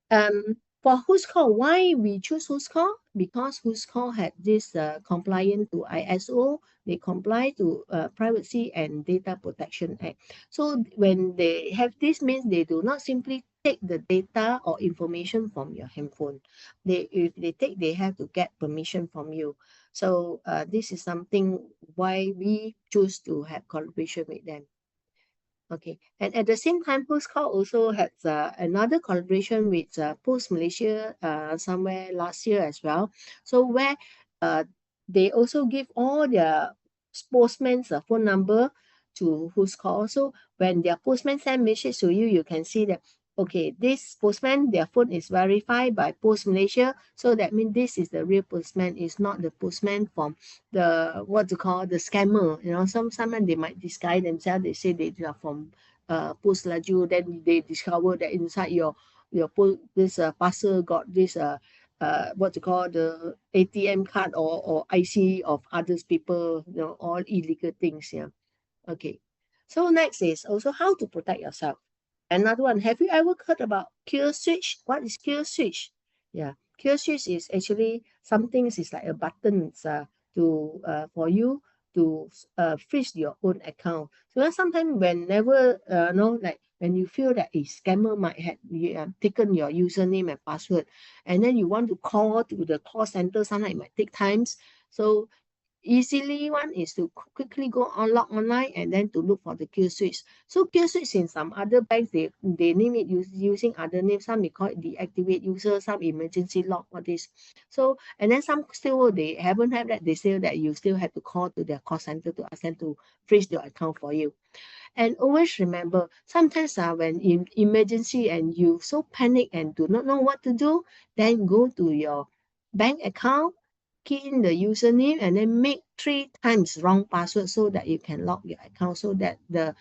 For Who's Call, why we choose Who's Call? Because Who's Call had this compliant to ISO, they comply to Privacy and Data Protection Act. So when they have this, means they do not simply take the data or information from your handphone. If they take, they have to get permission from you. So this is something why we choose to have collaboration with them. Okay, and at the same time, Who's Call also has another collaboration with Post Malaysia somewhere last year as well. So where they also give all their postman's phone number to Who's Call. So when their postman send message to you, you can see that, okay, this postman, their phone is verified by Post Malaysia. So that means this is the real postman, is not the postman from the the scammer. Sometimes they might disguise themselves. They say they are from Post Laju, then they discover that inside your this parcel got this the ATM card or IC of others people, all illegal things. Yeah. Okay. So next is also how to protect yourself. Another one, have you ever heard about kill switch? What is kill switch? Yeah, kill switch is actually something is like a button for you to freeze your own account. So sometimes whenever like when you feel that a scammer might have taken your username and password, and then you want to call to the call center, sometimes it might take times. So easily one is to quickly go log online and then to look for the kill switch. So kill switch in some other banks, they name it using other names. Some they call it deactivate user, some emergency lock, all this. So and then some still they haven't had that. They say that you still have to call to their call center to ask them to freeze your account for you. And always remember, sometimes when in emergency and you so panic and do not know what to do, then go to your bank account, key in the username, and then make 3 times wrong password so that you can lock your account, so that the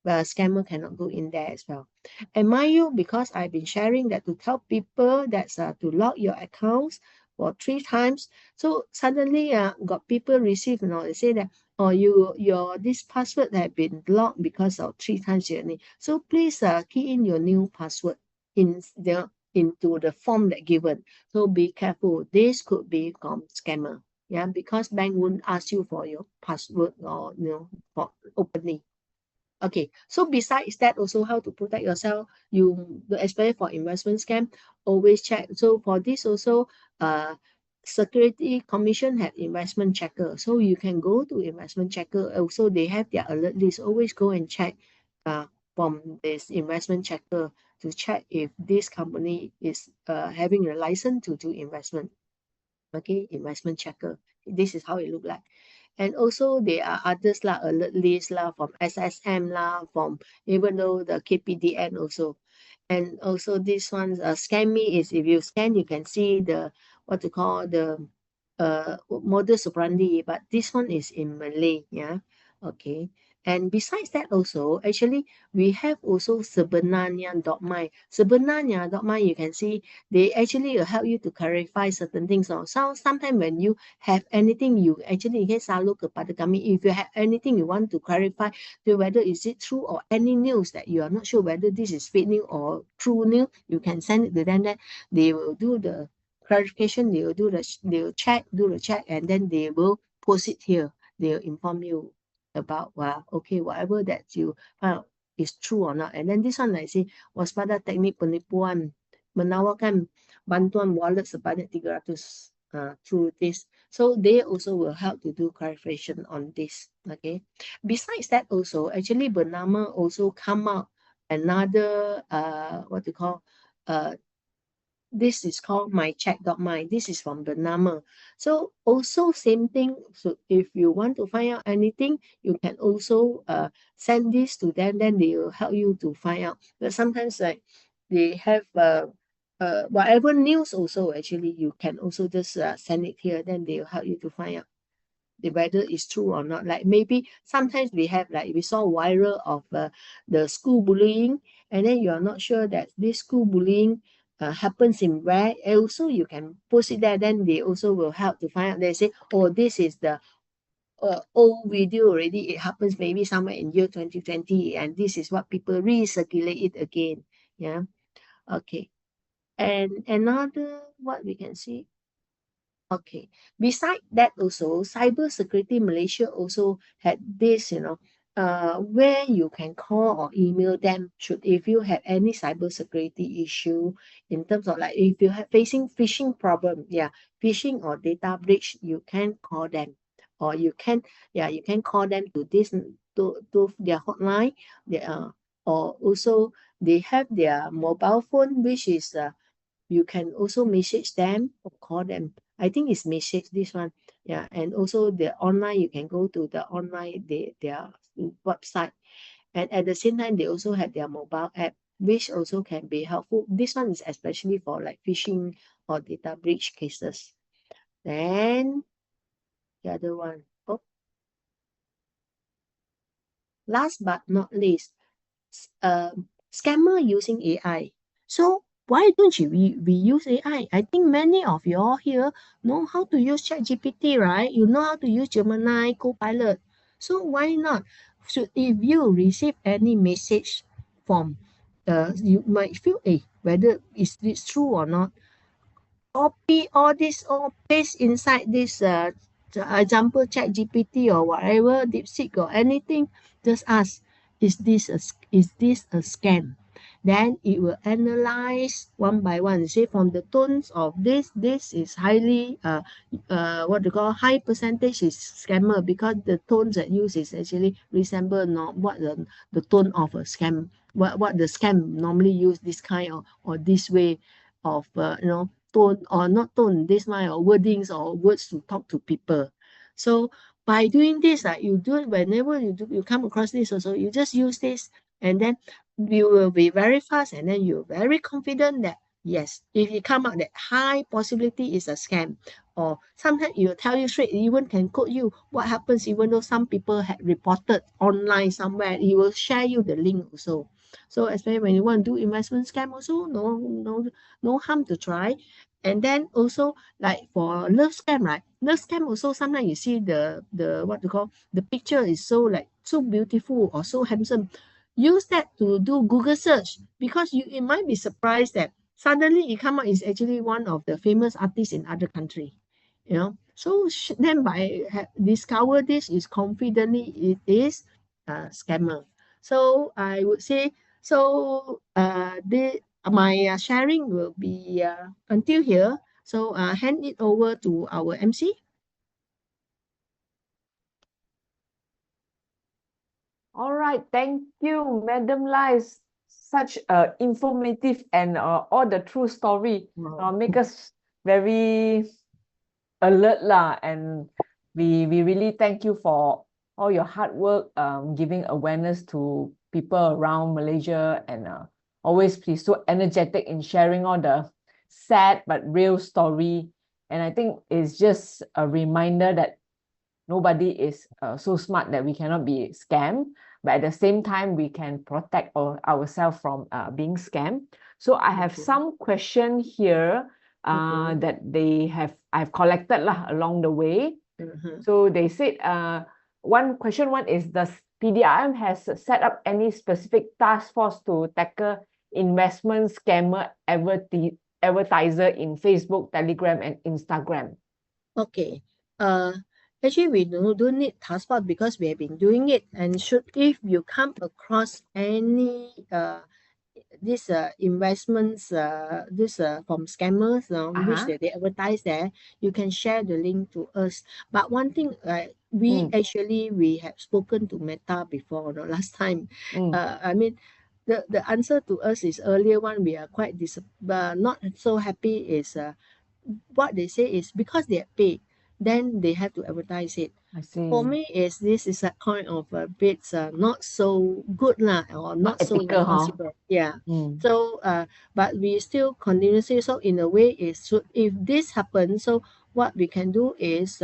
scammer cannot go in there as well. And mind you, because I've been sharing that to tell people that to lock your accounts for 3 times, so suddenly got people receive, they say that, oh, your this password have been locked because of 3 times journey. So please key in your new password into the form that given. So be careful. This could be from scammer. Yeah, because bank won't ask you for your password or for opening. Okay, so besides that, also how to protect yourself, especially for investment scam, always check. So for this also, Security Commission have investment checker. So you can go to investment checker. Also, they have their alert list. Always go and check from this investment checker to check if this company is having a license to do investment. Okay, investment checker. This is how it look like. And also there are others alert list from SSM from even though the KPDN also. And also this one, Scan Me, is if you scan, you can see the the modus operandi, but this one is in Malay. Yeah. Okay. And besides that also, actually, we have also sebenarnya.my. Sebenarnya.my, you can see they actually will help you to clarify certain things. So sometimes when you have anything, you actually can selalu kepada kami. If you have anything you want to clarify, whether is it true or any news that you are not sure whether this is fake news or true news, you can send it to them. That they will do the clarification. They will do the check, and then they will post it here. They will inform you about okay, whatever that you found is true or not. And then this one I say, waspada teknik penipuan, menawarkan bantuan wallet sebanyak 300 through this So they also will help to do clarification on this. Okay. Besides that, also actually Bernama also come out another what to call this is called mycheck.my. This is from Bernama. So also same thing. So if you want to find out anything, you can also send this to them. Then they will help you to find out. But sometimes like they have whatever news also actually you can also just send it here. Then they will help you to find out whether it's true or not. Like maybe sometimes we have like we saw viral of the school bullying, and then you are not sure that this school bullying happens in where. Also you can post it there, then they also will help to find out. They say, oh, this is the old video already, it happens maybe somewhere in year 2020, and this is what people recirculate it again. Yeah. Okay. And another what we can see. Okay. Beside that also, Cybersecurity Malaysia also had this, where you can call or email them should if you have any cybersecurity issue in terms of like if you have facing phishing problem, yeah, phishing or data breach, you can call them. Or you can call them to this to their hotline. Or also they have their mobile phone, which is you can also message them or call them. I think it's message this one. Yeah. And also the online, you can go to the online, their website. And at the same time, they also have their mobile app, which also can be helpful. This one is especially for like phishing or data breach cases. Then the other one. Oh, last but not least, scammer using AI. So why don't we use AI? I think many of you all here know how to use ChatGPT, right? You know how to use Gemini, Copilot. So why not? So if you receive any message from you might feel, whether is this true or not, copy all this or paste inside this example ChatGPT or whatever, DeepSeek or anything, just ask, is this a scam? Then it will analyze one by one. Say from the tones of this is highly what they call high percentage is scammer, because the tones that use is actually resemble not what the tone of a scam, what the scam normally use this kind of or this way of tone or not tone, this kind of wordings or words to talk to people. So by doing this, you do it whenever you come across this also, you just use this, and then you will be very fast, and then you're very confident that yes, if you come out that high possibility is a scam, or sometimes it will tell you straight, even can quote you what happens even though some people had reported online somewhere, he will share you the link also. So especially when you want to do investment scam also, no harm to try. And then also like for love scam, right? Love scam also sometimes you see the what you call the picture is so like so beautiful or so handsome. Use that to do Google search, because it might be surprised that suddenly it come out is actually one of the famous artists in other country. So then by discover this is confidently it is a scammer. So I would say so. My sharing will be until here. So hand it over to our MC. All right, thank you, Madam Lies. Such informative and all the true story make us very alert lah, and we really thank you for all your hard work giving awareness to people around Malaysia, and always please so energetic in sharing all the sad but real story. And I think it's just a reminder that nobody is so smart that we cannot be scammed, but at the same time we can protect ourselves from being scammed. So I have some question here that I've collected along the way. So they said one is, does PDRM has set up any specific task force to tackle investment scammer advertiser in Facebook, Telegram, and Instagram? Okay. Actually, we don't need task force because we have been doing it. And if you come across any this investments this from scammers which Uh-huh. they advertise there, you can share the link to us. But one thing, we actually we have spoken to Meta before, last time. I mean, the answer to us is earlier one. We are quite not so happy is what they say is because they are paid, then they have to advertise it. I see. For me, is this is a kind of a bit not so good lah, or Not not so ethical, huh? responsible. Yeah. Mm. So but we still continuously, so in a way is, so if this happens, so what we can do is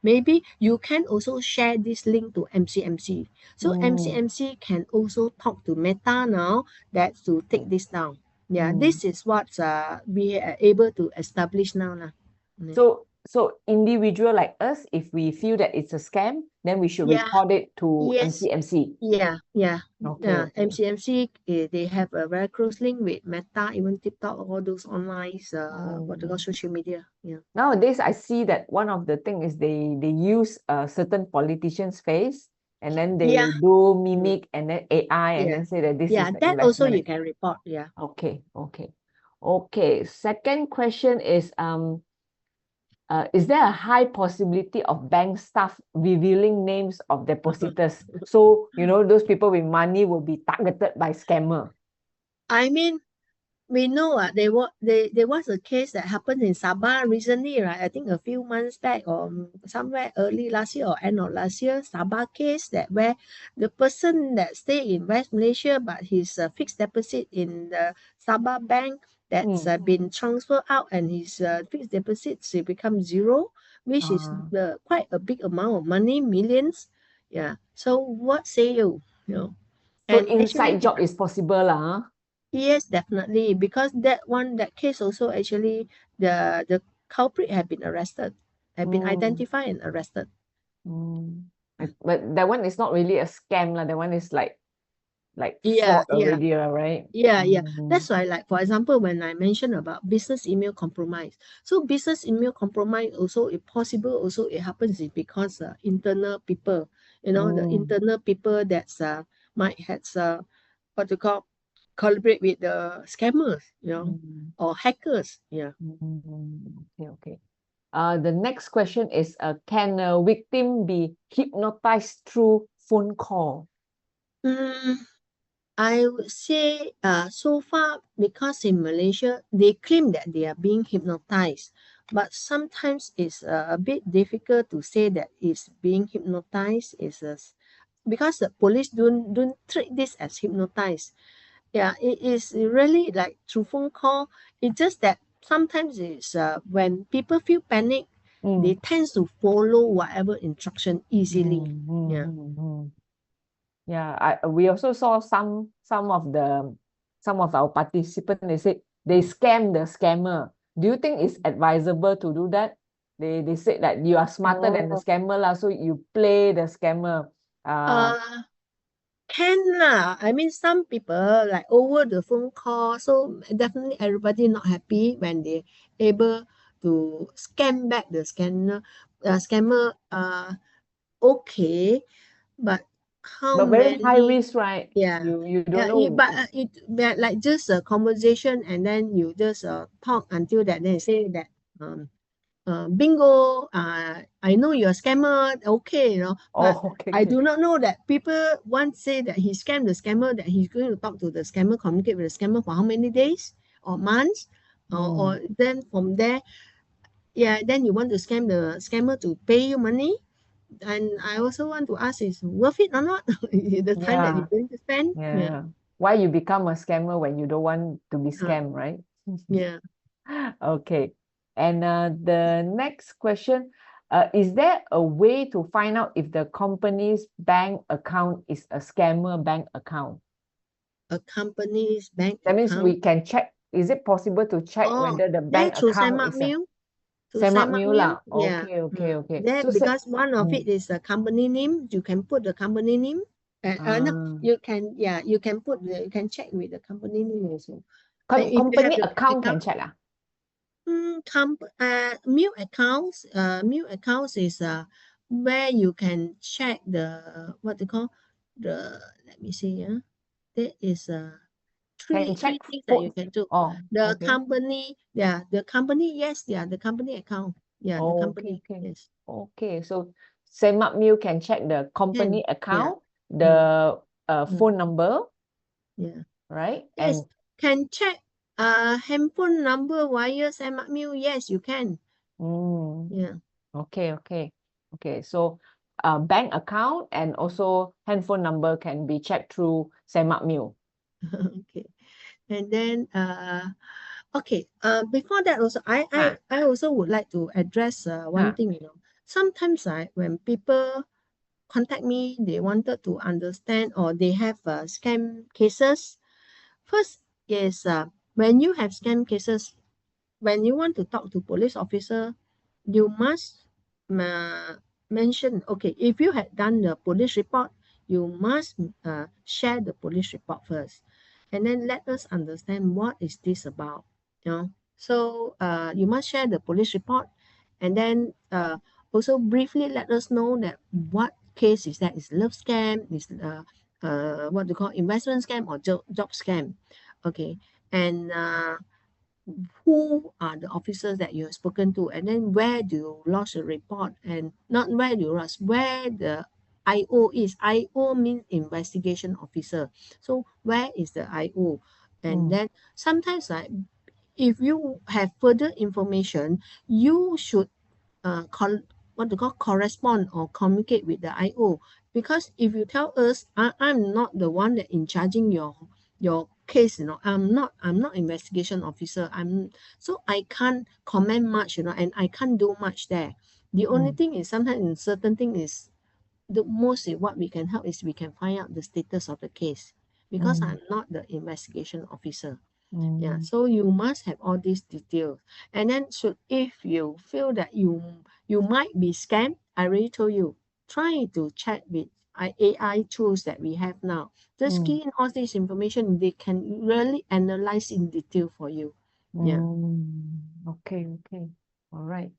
maybe you can also share this link to MCMC. So MCMC can also talk to Meta now that to take this down. Yeah, this is what we are able to establish now lah. Yeah. So individual like us, if we feel that it's a scam, then we should Yeah. report it to Yes. MCMC. Yeah. Okay. MCMC, they have a very close link with Meta, even TikTok, all those online what they call social media. Yeah. Nowadays, I see that one of the thing is they use a certain politician's face, and then they Yeah. do mimic and then AI and Yeah. then say that this Yeah, is the that also you investment. can report. Yeah. Okay. Second question is there a high possibility of bank staff revealing names of depositors? So, those people with money will be targeted by scammer. I mean, we know there was a case that happened in Sabah recently, right? I think a few months back, or somewhere early last year or end of last year, Sabah case that where the person that stay in West Malaysia, but his fixed deposit in the Sabah bank that's been transferred out, and his fixed deposits become zero, which is quite a big amount of money, millions. Yeah. So what say you? So And inside actually, job is possible, huh? yes, definitely, because that case also actually the culprit have been arrested, have been identified and arrested. But that one is not really a scam, lah. That one is like Yeah, fraud already, right? Yeah. That's why, like for example, when I mentioned about business email compromise, so business email compromise also, if possible, also it happens is because internal people, the internal people that's might have what to call collaborate with the scammers, or hackers. Yeah. Okay. The next question is, can a victim be hypnotized through phone call? I would say so far, because in Malaysia they claim that they are being hypnotized, but sometimes it's a bit difficult to say that it's being hypnotized because the police don't treat this as hypnotized. Yeah, it is really like through phone call. It's just that sometimes it's when people feel panic, they tend to follow whatever instruction easily. Yeah. Yeah, we also saw some of our participants, they said they scam the scammer. Do you think it's advisable to do that? They said that you are smarter than the scammer lah, so you play the scammer. Can lah. I mean, some people like over the phone call, so definitely everybody not happy when they able to scam back the scammer. Okay, but how But very high many? risk, right? Yeah. You don't know. But like just a conversation, and then you just talk until that they say that bingo, I know you're a scammer, okay, but okay. I do not know that people once say that he scammed the scammer, that he's going to talk to the scammer, communicate with the scammer for how many days or months, or then from there, then you want to scam the scammer to pay you money. And I also want to ask, is worth it or not? The time that you're going to spend. Yeah. Why you become a scammer when you don't want to be scammed, right? Yeah. Okay. And the next question, is there a way to find out if the company's bank account is a scammer bank account? A company's bank That means account? we can check. Is it possible to check whether the bank through account is SEMARNAT lah. Okay. There, because one of it is a company name. You can put the company name. No, you can you can check with the company name also. Company account can check. Mute accounts is where you can check the what they call the, let me see, that is three check things that you phone. can do. Oh, The okay. company, the company, yes, the company account. Yeah, the Oh, company, okay. yes. Okay, so SmartMill can check the company Can, account, the phone number, yeah. right? Yes, And can check handphone number via SmartMill. Yes, you can. Yeah. okay. So bank account and also handphone number can be checked through SmartMill. Okay. And then okay, before that also I also would like to address one thing, sometimes when people contact me, they wanted to understand or they have scam cases. First is when you have scam cases, when you want to talk to police officer, you must mention, okay, if you had done the police report, you must share the police report first, and then let us understand what is this about, So you must share the police report, and then also briefly let us know that what case is that, is love scam, is what they call investment scam or job scam, okay, and who are the officers that you have spoken to, and then where do you lodge a report, and not where do you lodge, where the IO is. IO means investigation officer. So where is the IO? And then sometimes if you have further information, you should what to call correspond or communicate with the IO, because if you tell us I'm not the one that in charging your case, I'm not investigation officer, so I can't comment much, and I can't do much there. The only thing is sometimes in certain thing is the most what we can help is we can find out the status of the case, because I'm not the investigation officer. Yeah, so you must have all these details. And then if you feel that you might be scammed, I already told you, try to check with AI tools that we have now. Just key in all this information, they can really analyze in detail for you. Yeah. Okay. All right.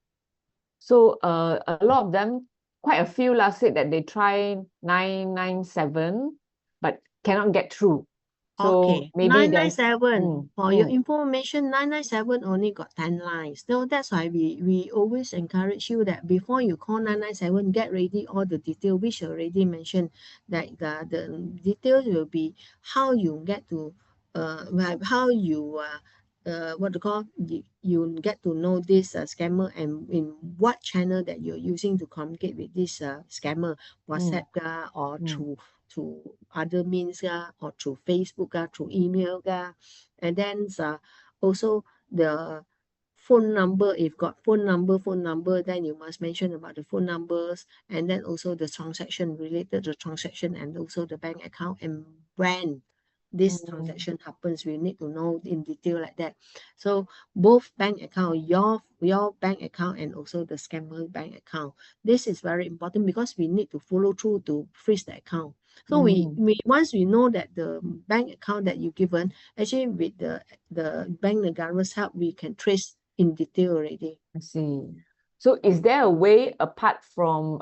So a lot of them, quite a few said that they try 997, but cannot get through. So Okay, maybe there's 997. For your information, 997 only got 10 lines. So that's why we always encourage you that before you call 997, get ready all the detail, which I already mentioned. Like the details will be how you get to how you what to call you get to know this scammer, and in what channel that you're using to communicate with this scammer, WhatsApp or through other means or through Facebook through email and then also the phone number. If got phone number, then you must mention about the phone numbers, and then also the transaction related to the transaction, and also the bank account, and when this transaction happens, we need to know in detail like that. So both bank account, your bank account, and also the scammer bank account, this is very important because we need to follow through to freeze the account. So we once we know that the bank account that you given, actually with the bank Negara's help, we can trace in detail already. I see. So is there a way apart from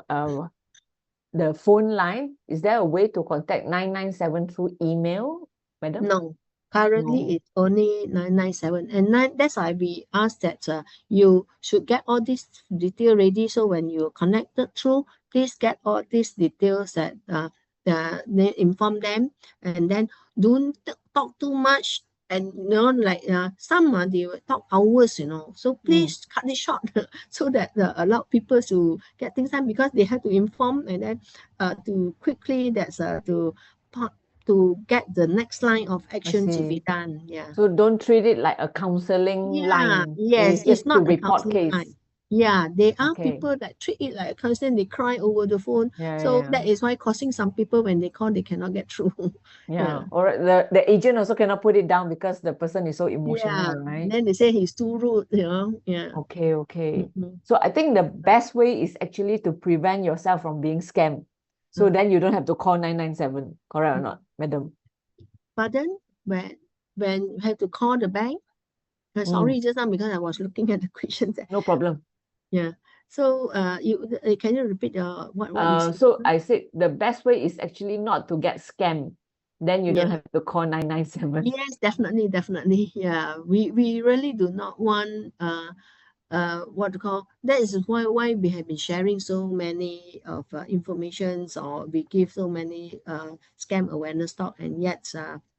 the phone line? Is there a way to contact 997 through email, madam? No, currently it's only 997, and that's why we ask that you should get all this detail ready. So when you're connected through, please get all these details that they inform them, and then don't talk too much. And like some they will talk hours, so please cut it short so that allow people to get things done, because they have to inform, and then to quickly to get the next line of action to be done. Yeah. So don't treat it like a counseling line. Yes, It's it's just to not a report counseling case. line. Yeah, there are Okay. people that treat it like a counseling. They cry over the phone. So Yeah. that is why causing some people when they call, they cannot get through. Yeah. Or the agent also cannot put it down because the person is so emotional, right? Then they say he's too rude, Yeah. Okay. So I think the best way is actually to prevent yourself from being scammed. So then you don't have to call 997, correct or not, madam? But then when you have to call the bank, sorry, just now because I was looking at the questions. No problem. Yeah. So can you repeat what you said? So I said the best way is actually not to get scammed. then you don't Yeah. have to call 997. Yes, definitely, definitely. Yeah, we really do not want what to call, that is why we have been sharing so many of informations, or we give so many scam awareness talk, and yet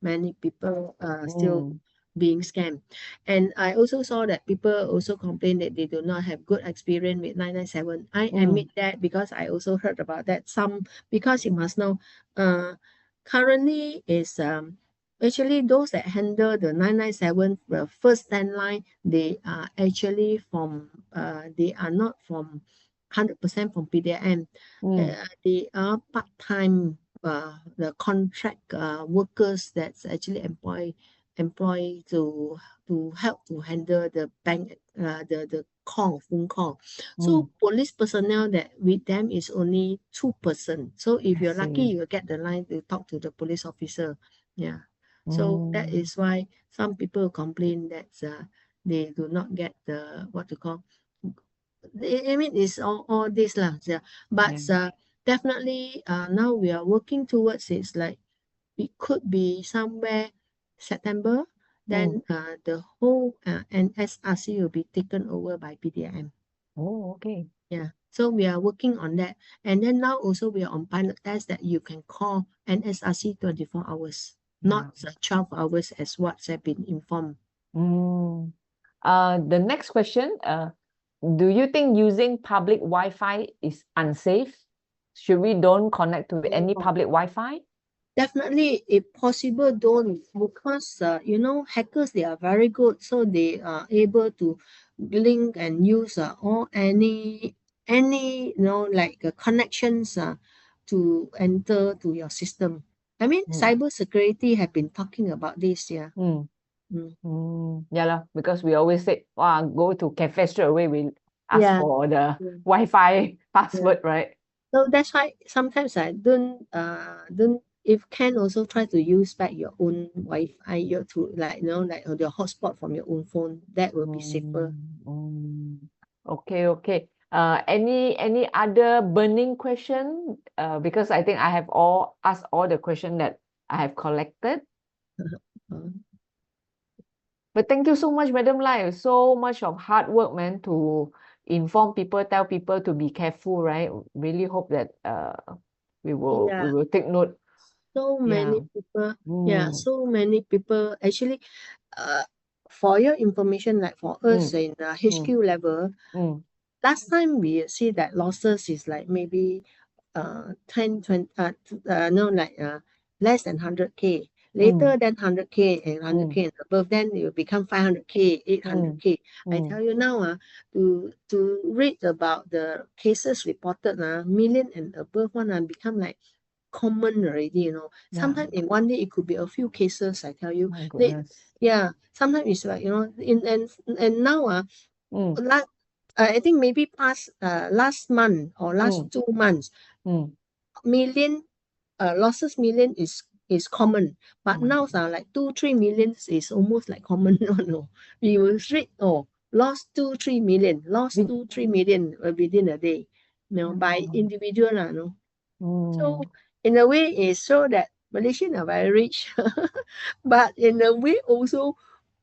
many people still Mm, being scammed. And I also saw that people also complain that they do not have good experience with 997. I admit that, because I also heard about that. Because you must know, currently is actually those that handle the 997, the first 10 line, they are actually from they are not from 100% from PDM. mm, They are part-time, the contract workers that's actually employed to help to handle the bank, the phone call. So police personnel that with them is only 2%. So if I you're lucky, see. you will get the line to talk to the police officer. Yeah. So that is why some people complain that they do not get the what to call. I mean, it's all this lah. Yeah. But Yeah. definitely now we are working towards it. Like it could be somewhere September. Then the whole NSRC will be taken over by PDM. Oh, okay. Yeah. So we are working on that. And then now also we are on pilot test that you can call NSRC 24 hours, not 12 hours as what's have been informed. The next question, do you think using public Wi-Fi is unsafe? Should we don't connect to any public Wi-Fi? Definitely, if possible, don't, because hackers, they are very good, so they are able to link and use all any like connections to enter to your system. I mean, cyber security have been talking about this, yeah. Yeah lah, because we always say, wow, go to cafe straight away, we ask Yeah. for the Yeah. Wi-Fi password, right? So that's why sometimes I don't if can also try to use back your own Wi-Fi, your to like like your hotspot from your own phone. That will be safer. Okay, okay. Any other burning question? Because I think I have asked all the question that I have collected. But thank you so much, Madam Lai. So much of hard work, man, to inform people, tell people to be careful, right? Really hope that we will take note. So many people, Mm. so many people actually. For your information, like for us in the HQ level, last time we see that losses is like maybe 10, 20, less than 100K. Later than 100K and 100K and above, then it will become 500K, 800K. I tell you now, to read about the cases reported, million and above one become like common already, Sometimes in one day it could be a few cases, I tell you. My goodness. Sometimes it's like, and now I think maybe past last month or last 2 months, million losses million is common, but now like 2-3 million is almost like common. No, we will read lost 2-3 million, lost 2-3 million within a day, by individual no. So in a way it show that Malaysians are very rich, but in a way also,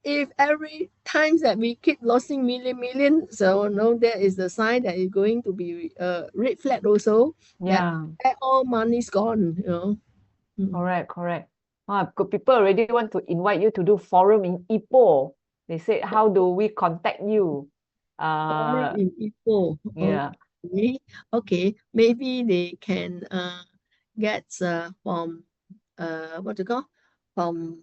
if every times that we keep losing million, so there is a sign that it's going to be red flag also. Yeah. That all money's gone, Correct. People already want to invite you to do forum in Ipoh. They said, how do we contact you? Forum in Ipoh. Yeah. Okay. Maybe they can get from what to call from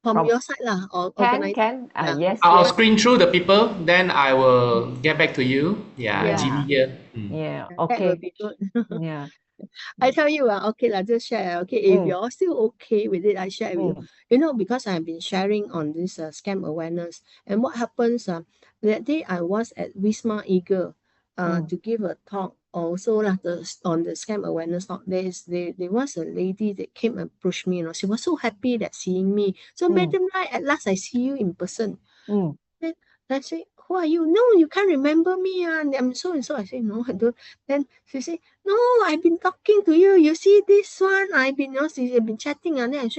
your side lah, or organize. Can. Yes. I'll yes. screen through the people, then I will get back to you. Yeah. Jimmy here. Yeah. That will Okay. be good. Yeah. I tell you, okay, just share. Okay, if you're still okay with it, I share with you. Because I've been sharing on this scam awareness. And what happens, that day I was at Wisma Eagle to give a talk also on the scam awareness talk. There was a lady that came and approached me, she was so happy that seeing me. So, Madam Lai, at last I see you in person. Then I say, who are you? No, you can't remember me. I'm so and so. I say, no, I don't. Then she say, no, I've been talking to you. You see this one? I've been, she's been chatting. And then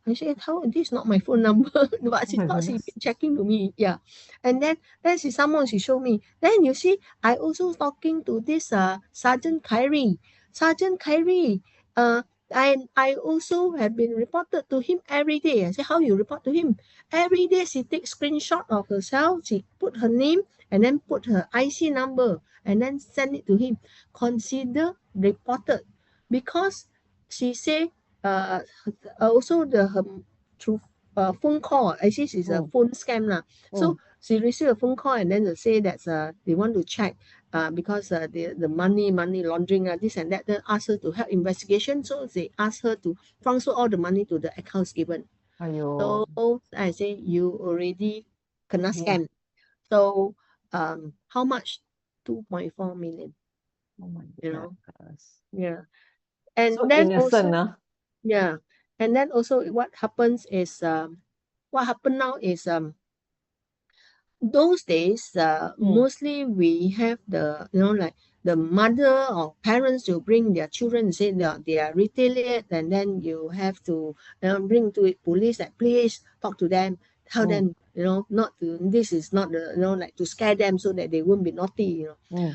I say, how, this is not my phone number. But she my thought she's goodness. been checking to me. Yeah. And then she showed me. Then you see, I also talking to this Sergeant Kyrie. Sergeant Kyrie, I also have been reported to him every day. I say, how you report to him? Every day she takes screenshot of herself, she put her name and then put her IC number and then send it to him. Consider reported because she say also her through phone call. Actually, it's a phone scam lah. So she received a phone call and then they say that they want to check because the money laundering this and that. They ask her to help investigation. So they ask her to transfer all the money to the accounts given. Aiyo. So I say you already kena scam. So how much? 2.4 million. Oh my You know, goodness. yeah. And So then innocent, also, yeah. And then also what happens is what happened now is those days mostly we have the like the mother or parents will bring their children and say they are retaliate, and then you have to bring to it police, like please talk to them, tell them not to, this is not the like to scare them so that they won't be naughty.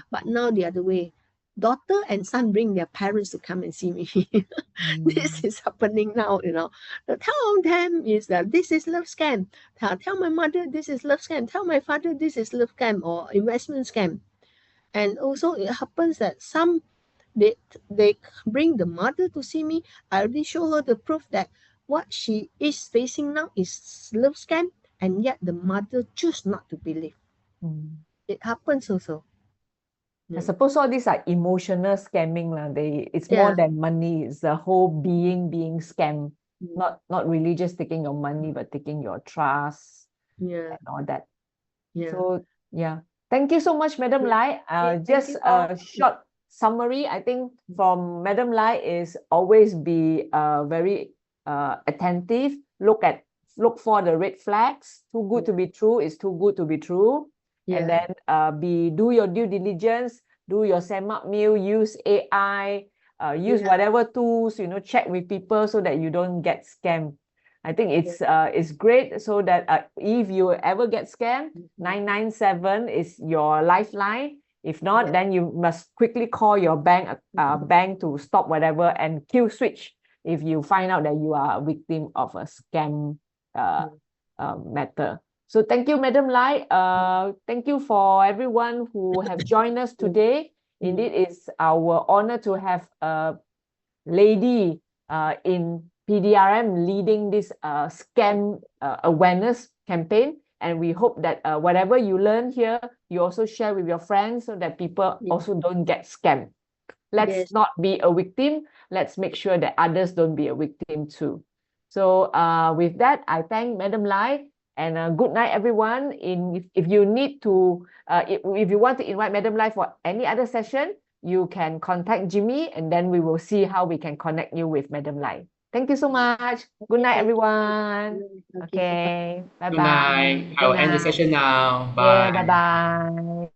But now the other way, daughter and son bring their parents to come and see me. This is happening now. Tell them is that this is love scam. Tell my mother this is love scam. Tell my father this is love scam or investment scam. And also it happens that some they bring the mother to see me. I already show her the proof that what she is facing now is love scam, and yet the mother choose not to believe. It happens also. I suppose all these are emotional scamming lah. It's Yeah. more than money. It's the whole being scammed. Not really just taking your money, but taking your trust Yeah. and all that. Yeah. So yeah, thank you so much, Madam Lai. Thank Just you all. a short summary. I think from Madam Lai is always be very attentive. Look for the red flags. Too good to be true is too good to be true. And Yeah. then do your due diligence, do your SEMAP meal, use AI, use Yeah. whatever tools, check with people so that you don't get scammed. I think it's great so that if you ever get scammed, 997 is your lifeline. If not, then you must quickly call your bank to stop whatever and kill switch if you find out that you are a victim of a scam matter. So thank you, Madam Lai. Thank you for everyone who have joined us today. Indeed, it's our honor to have a lady in PDRM leading this scam awareness campaign. And we hope that whatever you learn here, you also share with your friends so that people also don't get scammed. Let's not be a victim. Let's make sure that others don't be a victim too. So with that, I thank Madam Lai. And good night, everyone. If you need to, if you want to invite Madam Lai for any other session, you can contact Jimmy, and then we will see how we can connect you with Madam Lai. Thank you so much. Good night, everyone. Okay, bye-bye. Good night. I will end the session now. Bye. Yeah, bye-bye.